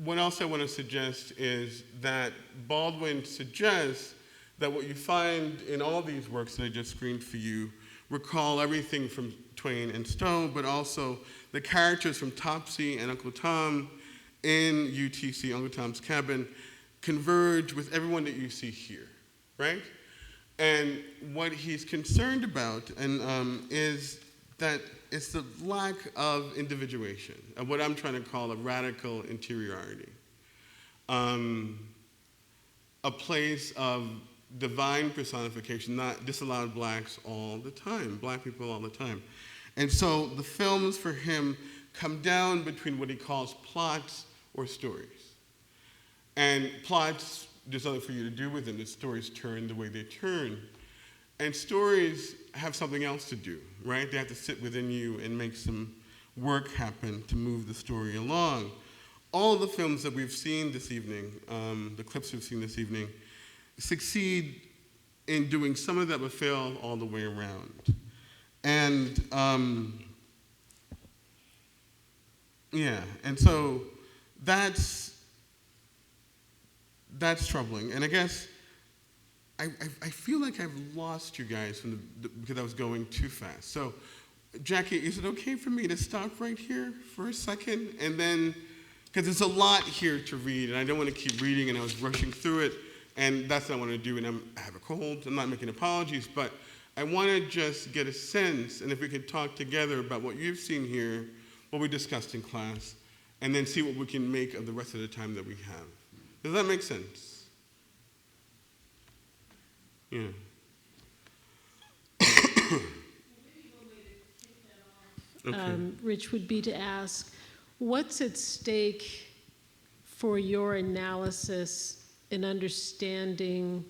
what else I want to suggest is that Baldwin suggests that what you find in all these works that I just screened for you recall everything from Twain and Stowe, but also the characters from Topsy and Uncle Tom in UTC, Uncle Tom's Cabin, converge with everyone that you see here, right? And what he's concerned about is that it's the lack of individuation, of what I'm trying to call a radical interiority. A place of divine personification, not disallowed blacks all the time, black people all the time. And so the films for him come down between what he calls plots or stories. And plots, there's nothing for you to do with them. The stories turn the way they turn. And stories have something else to do, right? They have to sit within you and make some work happen to move the story along. All the films that we've seen this evening, the clips we've seen this evening, succeed in doing some of that but fail all the way around. And and so that's troubling. And I guess I feel like I've lost you guys because I was going too fast. So, Jackie, is it okay for me to stop right here for a second? And then, because there's a lot here to read, and I don't want to keep reading, and I was rushing through it, and that's what I want to do, and I have a cold, I'm not making apologies, but I want to just get a sense, and if we could talk together about what you've seen here, what we discussed in class, and then see what we can make of the rest of the time that we have. Does that make sense? Yeah. Okay. Rich, would be to ask, what's at stake for your analysis in understanding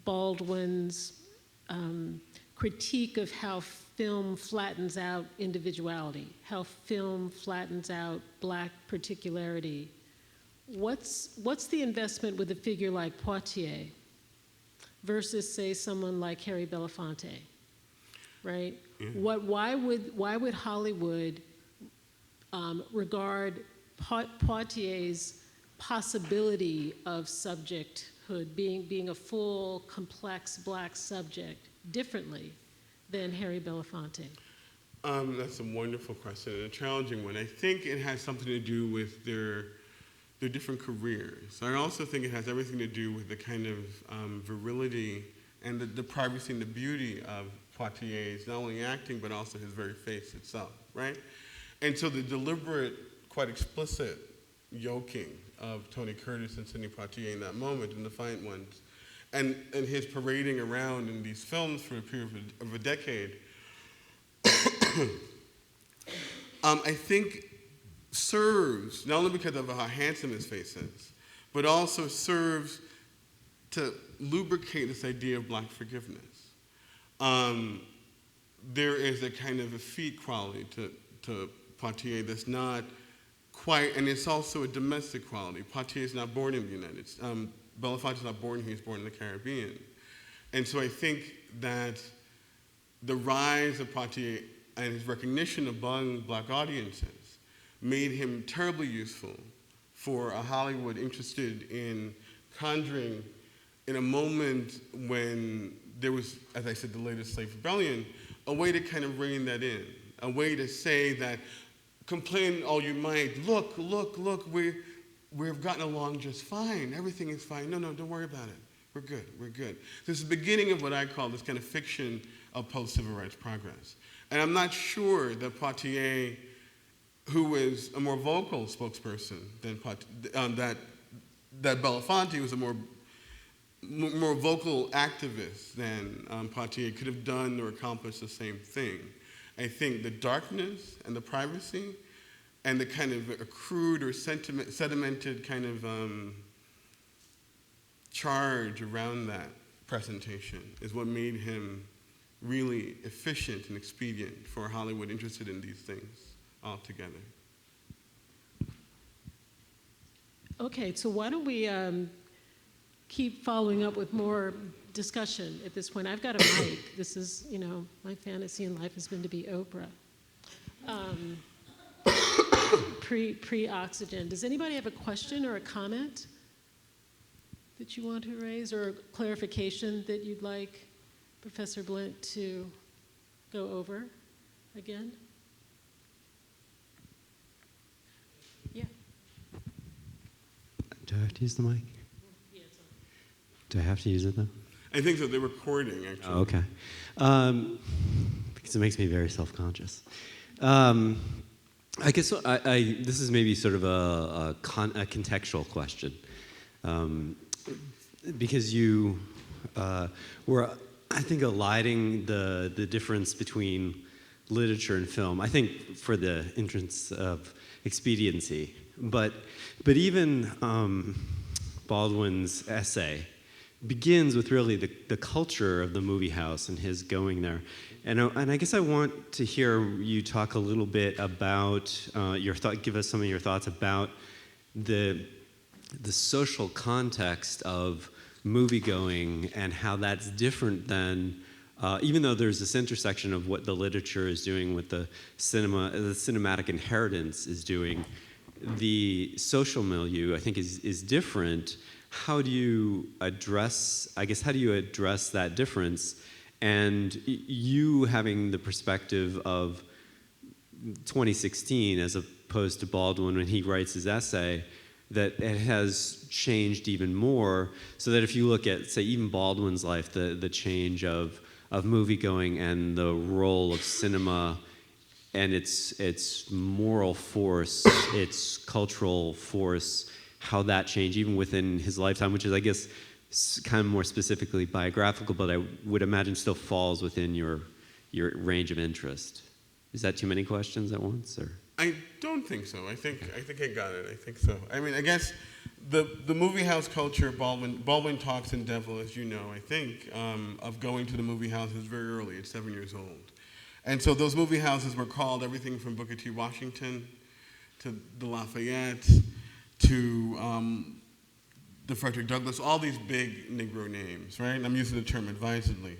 Baldwin's critique of how film flattens out individuality, how film flattens out black particularity? What's the investment with a figure like Poitier versus, say, someone like Harry Belafonte, right? Yeah. Why would Hollywood regard Poitier's possibility of subjecthood, being a full, complex black subject, differently than Harry Belafonte? That's a wonderful question and a challenging one. I think it has something to do with their different careers. I also think it has everything to do with the kind of virility and the privacy and the beauty of Poitier's, not only acting, but also his very face itself, right? And so the deliberate, quite explicit yoking of Tony Curtis and Sidney Poitier in that moment, in The Defiant Ones, and his parading around in these films for a period of a decade, I think serves, not only because of how handsome his face is, but also serves to lubricate this idea of black forgiveness. There is a kind of effete quality to Poitier that's not quite, and it's also a domestic quality. Poitier is not born in the United States. Belafonte is not born here, he's born in the Caribbean. And so I think that the rise of Poitier and his recognition among black audiences made him terribly useful for a Hollywood interested in conjuring, in a moment when there was, as I said, the latest slave rebellion, a way to kind of rein that in, a way to say that, complain all you might, look, we've gotten along just fine, everything is fine. No, don't worry about it. We're good. This is the beginning of what I call this kind of fiction of post-civil rights progress. And I'm not sure that Poitier, who is a more vocal spokesperson than that Belafonte was a more more vocal activist than Poitier could have done or accomplished the same thing. I think the darkness and the privacy and the kind of accrued or sedimented kind of charge around that presentation is what made him really efficient and expedient for Hollywood interested in these things altogether. Okay, so why don't we keep following up with more discussion at this point. I've got a mic. This is, my fantasy in life has been to be Oprah. Pre-oxygen. Does anybody have a question or a comment that you want to raise, or a clarification that you'd like Professor Blint to go over again? Yeah. Do I have to use the mic? Yeah, it's on. Do I have to use it though? I think so. They're recording, actually. Oh, okay. Because it makes me very self-conscious. I guess this is maybe sort of a contextual question. Because you were, I think, eliding the difference between literature and film, I think for the interest of expediency. But even Baldwin's essay begins with really the culture of the movie house and his going there. And I guess I want to hear you talk a little bit about give us some of your thoughts about the social context of movie-going and how that's different than, even though there's this intersection of what the literature is doing with the cinematic inheritance is doing, the social milieu, I think, is different. How do you address that difference? And you having the perspective of 2016 as opposed to Baldwin when he writes his essay, that it has changed even more, so that if you look at, say, even Baldwin's life, the change of movie-going and the role of cinema and its moral force, its cultural force, how that changed even within his lifetime, which is, I guess, kind of more specifically biographical, but I would imagine still falls within your range of interest. Is that too many questions at once, or? I don't think so. I think I got it. I think so. I mean, I guess the movie house culture, Baldwin talks in Devil, as you know, I think, of going to the movie houses very early, at 7 years old. And so those movie houses were called everything from Booker T. Washington to the Lafayette to the Frederick Douglass, all these big Negro names, right? And I'm using the term advisedly.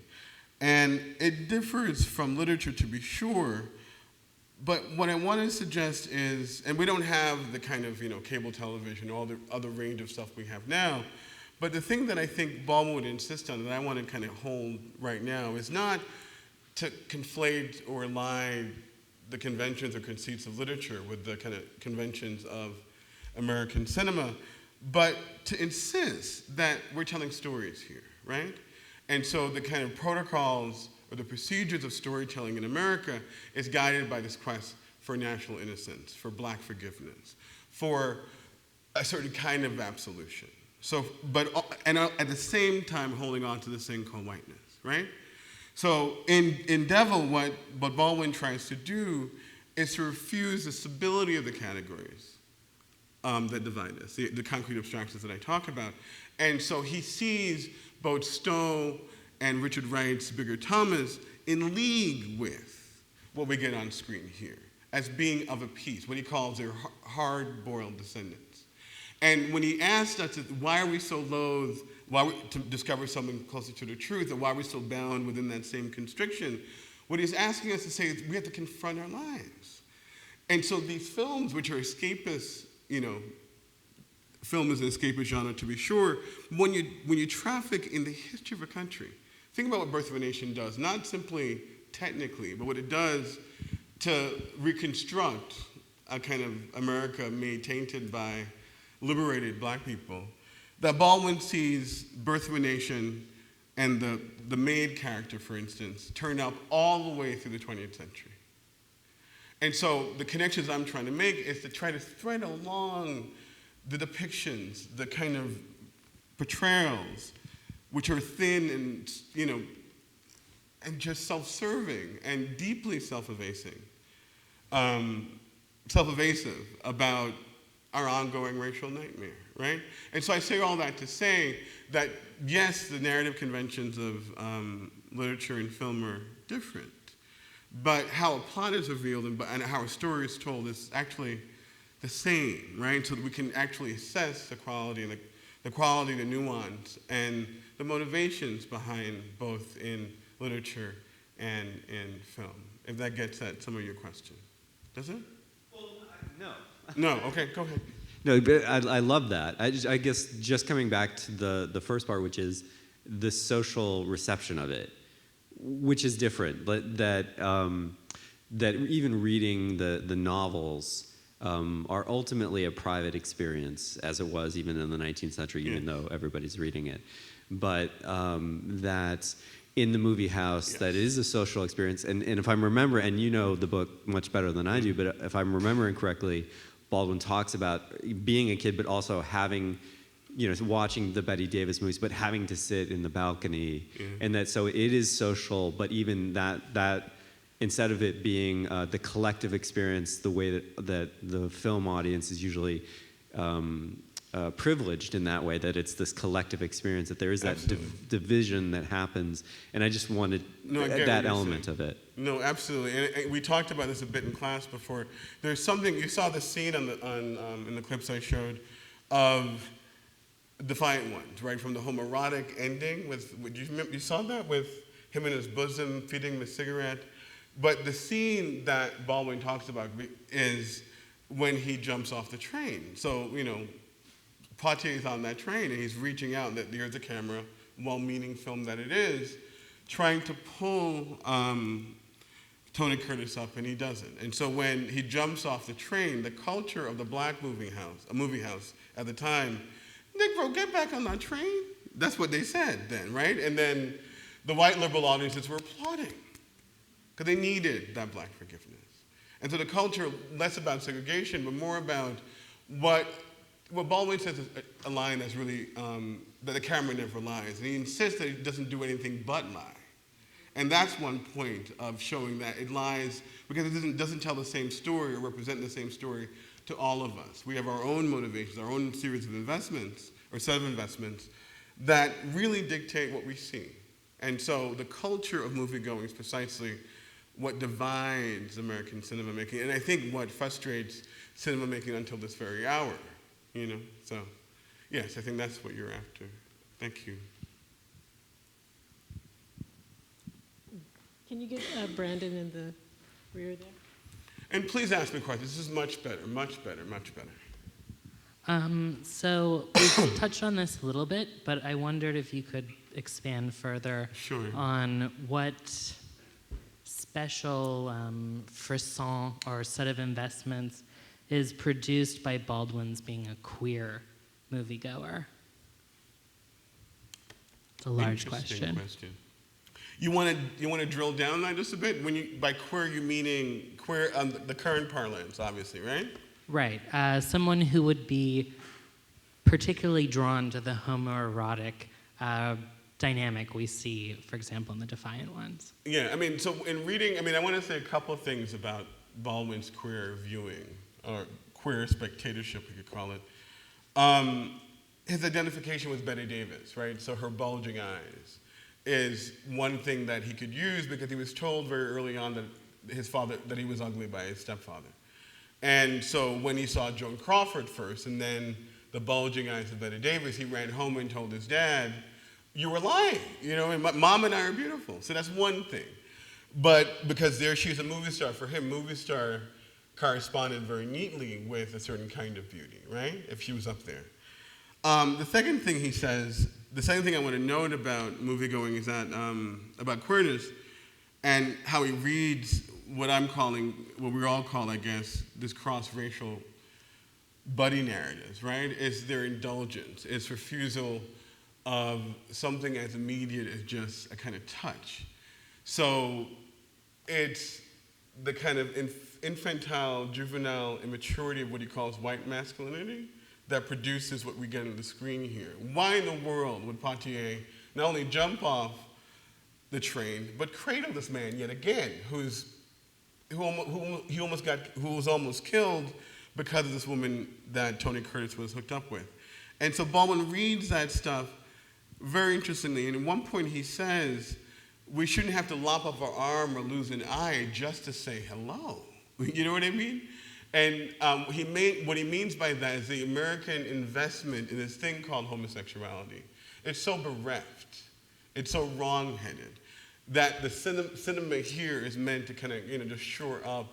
And it differs from literature, to be sure, but what I want to suggest is, and we don't have the kind of, cable television, all the other range of stuff we have now, but the thing that I think Baldwin would insist on, that I want to kind of hold right now, is not to conflate or align the conventions or conceits of literature with the kind of conventions of American cinema, but to insist that we're telling stories here, right? And so the kind of protocols or the procedures of storytelling in America is guided by this quest for national innocence, for black forgiveness, for a certain kind of absolution. So, and at the same time holding on to this thing called whiteness, right? So in Devil, what Baldwin tries to do is to refuse the stability of the categories that divide us, the concrete abstractions that I talk about. And so he sees both Stowe and Richard Wright's Bigger Thomas in league with what we get on screen here, as being of a piece, what he calls their hard-boiled descendants. And when he asked us, why are we so loath to discover something closer to the truth, or why are we so bound within that same constriction, what he's asking us to say is we have to confront our lives. And so these films, which are escapist, film is an escapist genre, to be sure. When you traffic in the history of a country, think about what Birth of a Nation does, not simply technically, but what it does to reconstruct a kind of America made tainted by liberated black people. That Baldwin sees Birth of a Nation and the maid character, for instance, turned up all the way through the 20th century. And so the connections I'm trying to make is to try to thread along the depictions, the kind of portrayals which are thin and, and just self-serving and deeply self-evasive about our ongoing racial nightmare, right? And so I say all that to say that, yes, the narrative conventions of literature and film are different, but how a plot is revealed and how a story is told is actually the same, right? So that we can actually assess the quality and the quality, the nuance, and the motivations behind both in literature and in film, if that gets at some of your questions. Does it? Well, no. No, okay, go ahead. No, but I love that. I guess just coming back to the first part, which is the social reception of it, which is different. That even reading the novels are ultimately a private experience, as it was even in the 19th century, even though everybody's reading it. But that in the movie house, that is a social experience. And if I remember, and you know the book much better than I do, but if I'm remembering correctly, Baldwin talks about being a kid, but also having, watching the Bette Davis movies, but having to sit in the balcony, and that so it is social. But even that instead of it being the collective experience, the way that the film audience is usually privileged in that way, that it's this collective experience, that there is that division that happens, and I just wanted that element of it. No, absolutely, and we talked about this a bit in class before. There's something, you saw the scene in the clips I showed of Defiant Ones, right, from the homoerotic ending you saw that with him in his bosom feeding him a cigarette, but the scene that Baldwin talks about is when he jumps off the train. So, Poitier's on that train and he's reaching out, that there's a camera, well-meaning film that it is, trying to pull Tony Curtis up, and he doesn't. And so when he jumps off the train, the culture of the black movie house at the time, Negro, get back on that train. That's what they said then, right? And then the white liberal audiences were applauding because they needed that black forgiveness. And so the culture, less about segregation, but more about what Baldwin says is a line that's really, that the camera never lies. And he insists that it doesn't do anything but lie. And that's one point of showing that it lies because it doesn't tell the same story or represent the same story to all of us. We have our own motivations, our own series of investments, or set of investments, that really dictate what we see. And so the culture of moviegoing is precisely what divides American cinema making, and I think what frustrates cinema making until this very hour. So yes, I think that's what you're after. Thank you. Can you get Brandon in the rear there? And please ask me questions. This is much better, much better, much better. So we've touched on this a little bit, but I wondered if you could expand further on what special frisson or set of investments is produced by Baldwin's being a queer moviegoer. It's a large question. You want to drill down on that just a bit? By queer, you meaning queer the current parlance, obviously, right? Right. Someone who would be particularly drawn to the homoerotic dynamic we see, for example, in the Defiant Ones. Yeah, so in reading, I want to say a couple of things about Baldwin's queer viewing, or queer spectatorship, we could call it. His identification with Bette Davis, right? So her bulging eyes is one thing that he could use because he was told very early on that he was ugly by his stepfather. And so when he saw Joan Crawford first and then the bulging eyes of Bette Davis, he ran home and told his dad, "You were lying, and Mom and I are beautiful." So that's one thing. But because she's a movie star, for him, movie star corresponded very neatly with a certain kind of beauty, right? If she was up there. The second thing he says, the second thing I want to note about moviegoing is that, about queerness, and how he reads what we all call, I guess, this cross-racial buddy narratives, right? It's their indulgence. It's refusal of something as immediate as just a kind of touch. So it's the kind of infantile, juvenile immaturity of what he calls white masculinity that produces what we get on the screen here. Why in the world would Poitier not only jump off the train, but cradle this man yet again, who was almost killed because of this woman that Tony Curtis was hooked up with. And so Baldwin reads that stuff very interestingly, and at one point he says, we shouldn't have to lop off our arm or lose an eye just to say hello. You know what I mean? And what he means by that is the American investment in this thing called homosexuality. It's so bereft, it's so wrong-headed, that the cinema here is meant to kind of, just shore up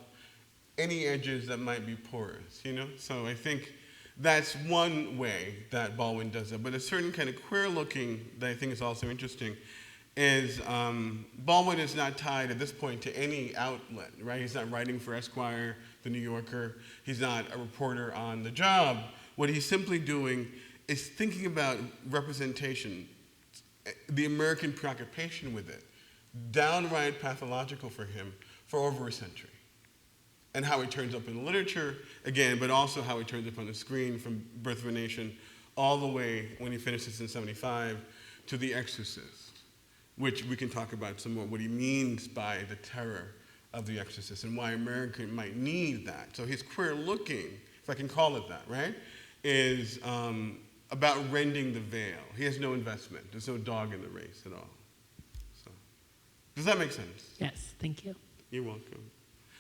any edges that might be porous, So I think that's one way that Baldwin does it. But a certain kind of queer looking that I think is also interesting is Baldwin is not tied at this point to any outlet, right? He's not writing for Esquire, The New Yorker. He's not a reporter on The Job. What he's simply doing is thinking about representation, the American preoccupation with it, downright pathological for him for over a century. And how it turns up in the literature, again, but also how it turns up on the screen from Birth of a Nation all the way, when he finishes in 75, to The Exorcist, which we can talk about some more, what he means by the terror of The Exorcist and why America might need that. So his queer looking, if I can call it that, right, is about rending the veil. He has no investment. There's no dog in the race at all. So, does that make sense? Yes, thank you. You're welcome.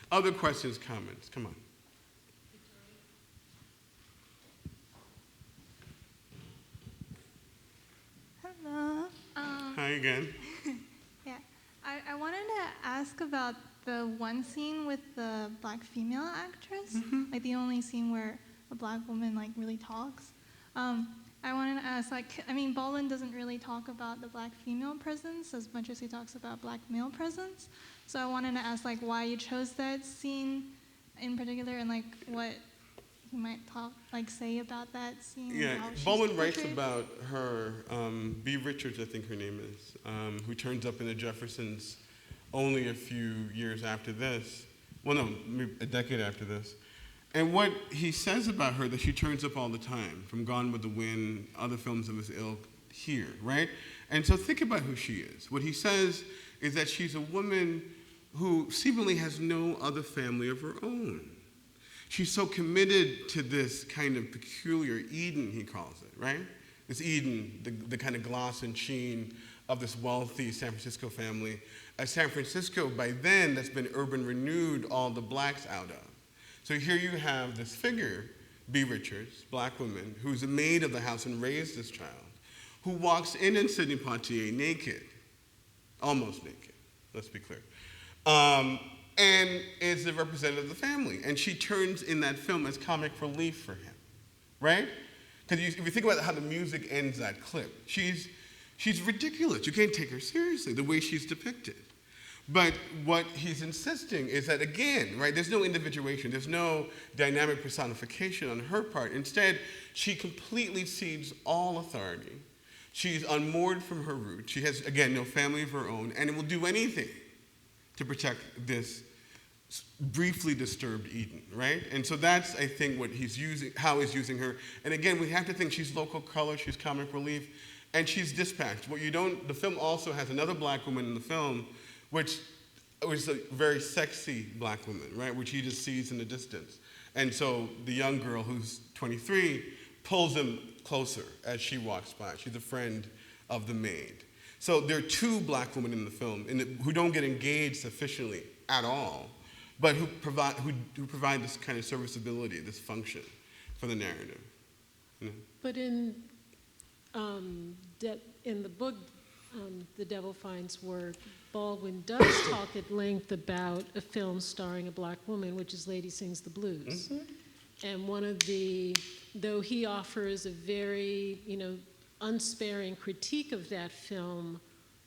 Other questions, comments? Come on. Hello. Hi again. Yeah, I wanted to ask about the one scene with the black female actress, like the only scene where a black woman really talks. I wanted to ask, Baldwin doesn't really talk about the black female presence as much as he talks about black male presence. So I wanted to ask, why you chose that scene in particular, and what he might say about that scene. Yeah, and how she's Baldwin writes portrayed. about her, B. Richards, I think her name is, who turns up in the Jeffersons only a few years after this. Well, no, maybe a decade after this. And what he says about her, that she turns up all the time, from Gone with the Wind, other films of his ilk here, right? And so think about who she is. What he says is that she's a woman who seemingly has no other family of her own. She's so committed to this kind of peculiar Eden, he calls it, right? This Eden, the kind of gloss and sheen of this wealthy San Francisco family. A San Francisco, by then, that's been urban renewed all the blacks out of. So here you have this figure, B. Richards, black woman, who's a maid of the house and raised this child, who walks in Sidney Poitier naked, almost naked, let's be clear, and is the representative of the family. And she turns in that film as comic relief for him, right? Because if you think about how the music ends that clip, she's ridiculous. You can't take her seriously, the way she's depicted. But what he's insisting is that, again, right, there's no individuation, there's no dynamic personification on her part. Instead, she completely cedes all authority. She's unmoored from her roots. She has, again, no family of her own, and will do anything to protect this briefly disturbed Eden, right? And so that's, I think, what he's using, how he's using her. And again, we have to think she's local color, she's comic relief, and she's dispatched. The film also has another black woman in the film, which was a very sexy black woman, right? Which he just sees in the distance. And so the young girl who's 23 pulls him closer as she walks by. She's a friend of the maid. So there are two black women in the film who don't get engaged sufficiently at all, but who provide this kind of serviceability, this function for the narrative. You know? But in the book, The Devil Finds Work, Baldwin does talk at length about a film starring a black woman, which is Lady Sings the Blues. Mm-hmm. And though he offers a very, unsparing critique of that film,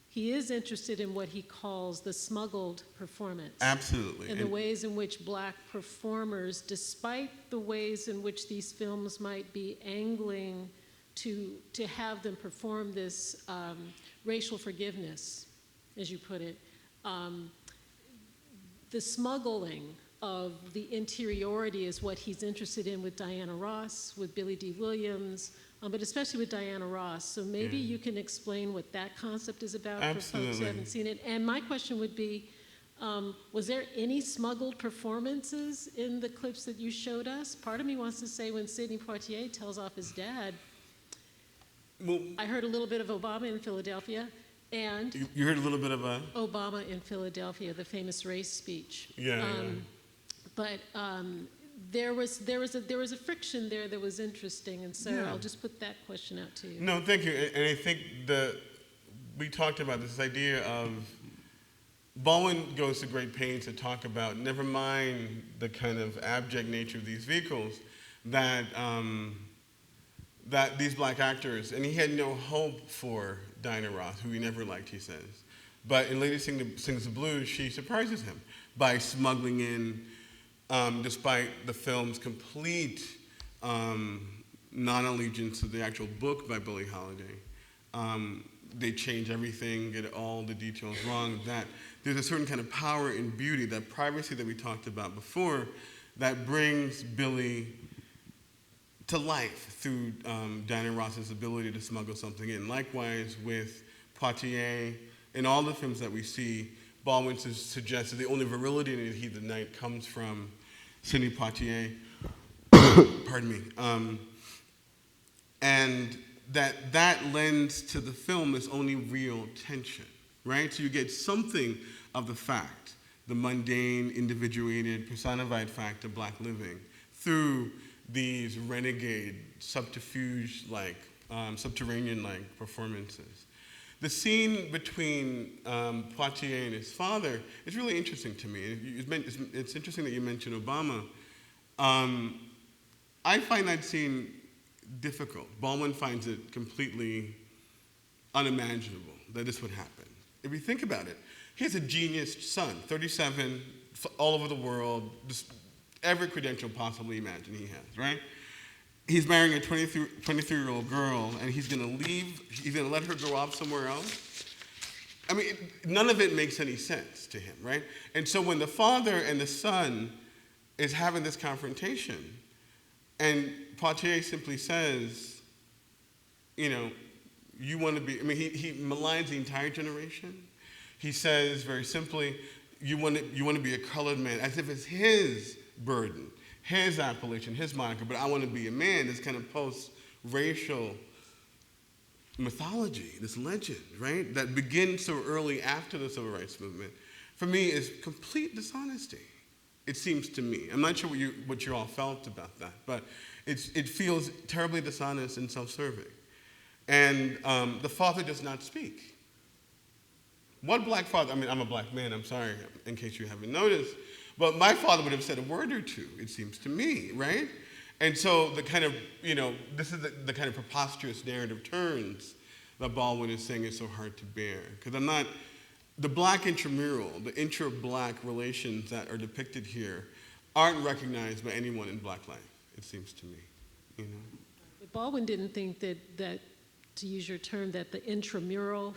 he is interested in what he calls the smuggled performance. Absolutely. And the ways in which black performers, despite the ways in which these films might be angling to have them perform this racial forgiveness, as you put it, the smuggling of the interiority is what he's interested in with Diana Ross, with Billy D. Williams, but especially with Diana Ross. So maybe you can explain what that concept is about for folks who haven't seen it. And my question would be, was there any smuggled performances in the clips that you showed us? Part of me wants to say when Sidney Poitier tells off his dad, I heard a little bit of Obama in Philadelphia, and you heard a little bit of Obama in Philadelphia, the famous race speech. But there was a friction there that was interesting, and so I'll just put that question out to you. No, thank you. And I think we talked about this idea of Baldwin goes to great pains to talk about, never mind the kind of abject nature of these vehicles, that these black actors, and he had no hope for Diana Ross, who he never liked, he says. But in Lady Sings the Blues, she surprises him by smuggling in, despite the film's complete non-allegiance to the actual book by Billie Holiday. They change everything, get all the details wrong, that there's a certain kind of power and beauty, that privacy that we talked about before, that brings Billie to life through Diana Ross's ability to smuggle something in. Likewise with Poitier, in all the films that we see, Baldwin suggests that the only virility in Heat of the Night comes from Sidney Poitier, pardon me, and that lends to the film this only real tension, right? So you get something of the fact, the mundane, individuated, personified fact of black living through these renegade, subterfuge-like, subterranean-like performances. The scene between Poitier and his father is really interesting to me. It's interesting that you mentioned Obama. I find that scene difficult. Baldwin finds it completely unimaginable that this would happen. If you think about it, he has a genius son, 37, all over the world, just every credential possibly imagine he has, right? He's marrying a 23-year-old girl, and he's gonna let her grow up somewhere else. I mean, none of it makes any sense to him, right? And so when the father and the son is having this confrontation, and Poitier simply says, you want to be, he maligns the entire generation. He says very simply, you want to be a colored man, as if it's his burden, his appellation, his moniker, but I want to be a man, this kind of post-racial mythology, this legend, right, that begins so early after the Civil Rights Movement, for me is complete dishonesty, it seems to me. I'm not sure what you all felt about that, but it feels terribly dishonest and self-serving. And the father does not speak. What black father, I'm a black man, I'm sorry, in case you haven't noticed, but my father would have said a word or two, it seems to me, right? And so the kind of, this is the kind of preposterous narrative turns that Baldwin is saying is so hard to bear. Because the black intramural, the intra-black relations that are depicted here aren't recognized by anyone in black life, it seems to me, But Baldwin didn't think that, to use your term, that the intramural,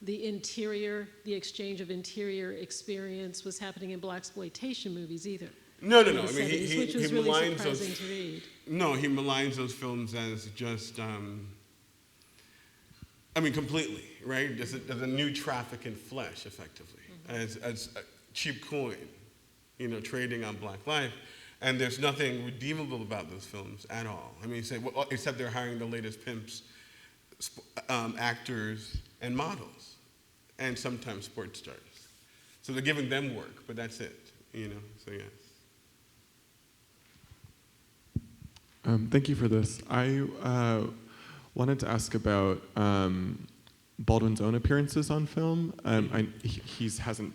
the interior, the exchange of interior experience was happening in blaxploitation movies either. No. Which was really maligns surprising to read. No, he maligns those films as just, completely, right? As a new traffic in flesh, effectively, as a cheap coin, trading on black life. And there's nothing redeemable about those films at all. Except they're hiring the latest pimps, actors, and models, and sometimes sports stars. So they're giving them work, but that's it, so yes. Thank you for this. I wanted to ask about Baldwin's own appearances on film. He hasn't,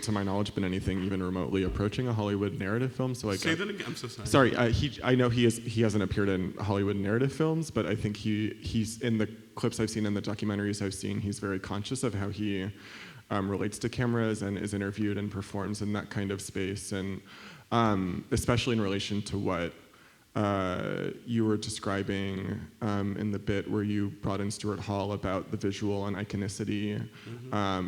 to my knowledge, been anything even remotely approaching a Hollywood narrative film. So Say that again. I'm so sorry. Sorry, I know he hasn't appeared in Hollywood narrative films, but I think he's in the clips I've seen and the documentaries I've seen, he's very conscious of how he relates to cameras and is interviewed and performs in that kind of space, and especially in relation to what you were describing in the bit where you brought in Stuart Hall about the visual and iconicity.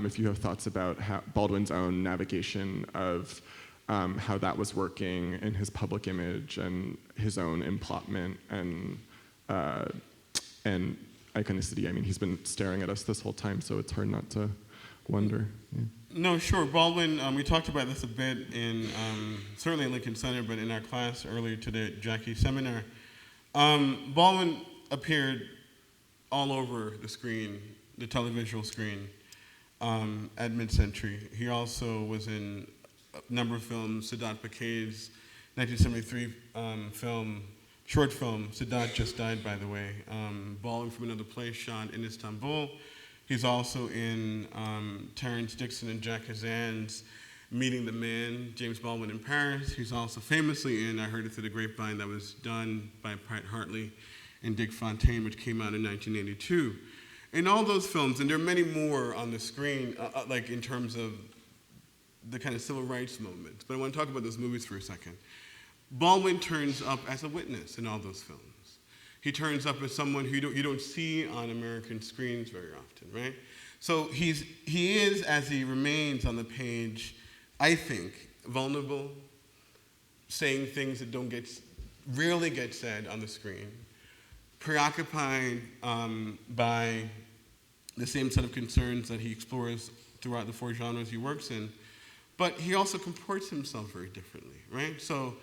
If you have thoughts about how Baldwin's own navigation of how that was working in his public image and his own implotment and and iconicity. I mean, he's been staring at us this whole time, so it's hard not to wonder. Yeah. No, sure. Baldwin, we talked about this a bit in, certainly at Lincoln Center, but in our class earlier today at Jackie's seminar. Baldwin appeared all over the screen, the televisual screen, at mid-century. He also was in a number of films, Sadat Paket's 1973 short film, Sadat Just Died, by the way. Baldwin from Another Place, shot in Istanbul. He's also in Terrence Dixon and Jack Kazan's Meeting the Man, James Baldwin in Paris. He's also famously in I Heard It Through the Grapevine, that was done by Pratt Hartley and Dick Fontaine, which came out in 1982. In all those films, and there are many more on the screen, like in terms of the kind of civil rights movement, but I want to talk about those movies for a second. Baldwin turns up as a witness in all those films. He turns up as someone who you don't see on American screens very often, right? So he is, as he remains on the page, I think, vulnerable, saying things that rarely get said on the screen, preoccupied by the same set of concerns that he explores throughout the 4 genres he works in, but he also comports himself very differently, right? So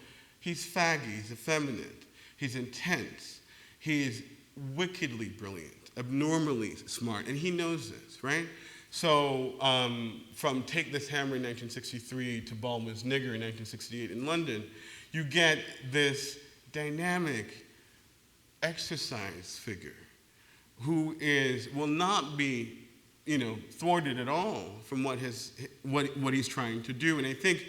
he's faggy, he's effeminate, he's intense, he is wickedly brilliant, abnormally smart, and he knows this, right? So from Take This Hammer in 1963 to Baldwin's Nigger in 1968 in London, you get this dynamic exercise figure who will not be, thwarted at all from what he's trying to do. And I think,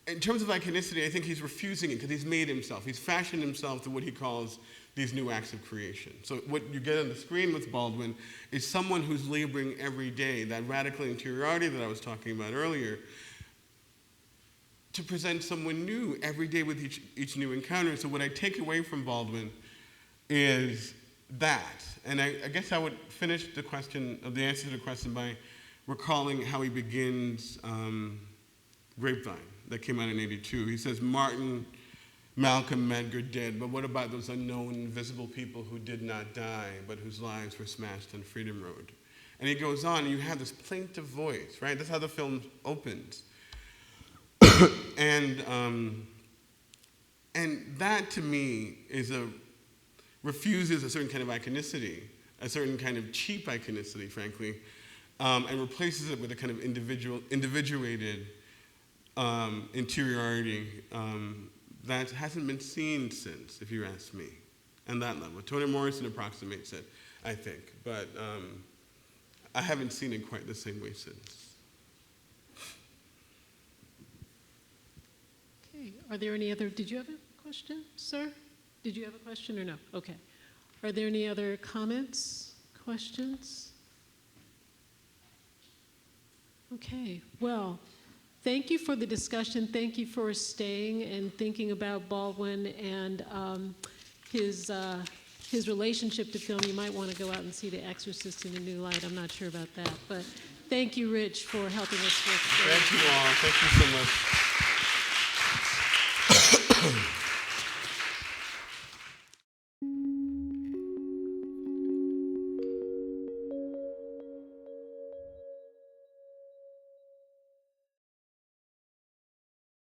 in terms of iconicity, I think he's refusing it because he's made himself. He's fashioned himself to what he calls these new acts of creation. So what you get on the screen with Baldwin is someone who's laboring every day, that radical interiority that I was talking about earlier, to present someone new every day with each new encounter. So what I take away from Baldwin is that. And I guess I would finish the answer to the question by recalling how he begins Grapevine, that came out in '82. He says, Martin, Malcolm, Medgar dead, but what about those unknown, invisible people who did not die, but whose lives were smashed on Freedom Road? And he goes on, and you have this plaintive voice, right? That's how the film opens. And that, to me, refuses a certain kind of iconicity, a certain kind of cheap iconicity, frankly, and replaces it with a kind of individuated interiority that hasn't been seen since, if you ask me, on that level. Toni Morrison approximates it, I think, but I haven't seen it quite the same way since. Okay, are there any other, did you have a question, sir? Did you have a question or no? Okay. Are there any other comments, questions? Okay, well, thank you for the discussion. Thank you for staying and thinking about Baldwin and his relationship to film. You might want to go out and see The Exorcist in a new light. I'm not sure about that. But thank you, Rich, for helping us with. Thank you all. Thank you so much.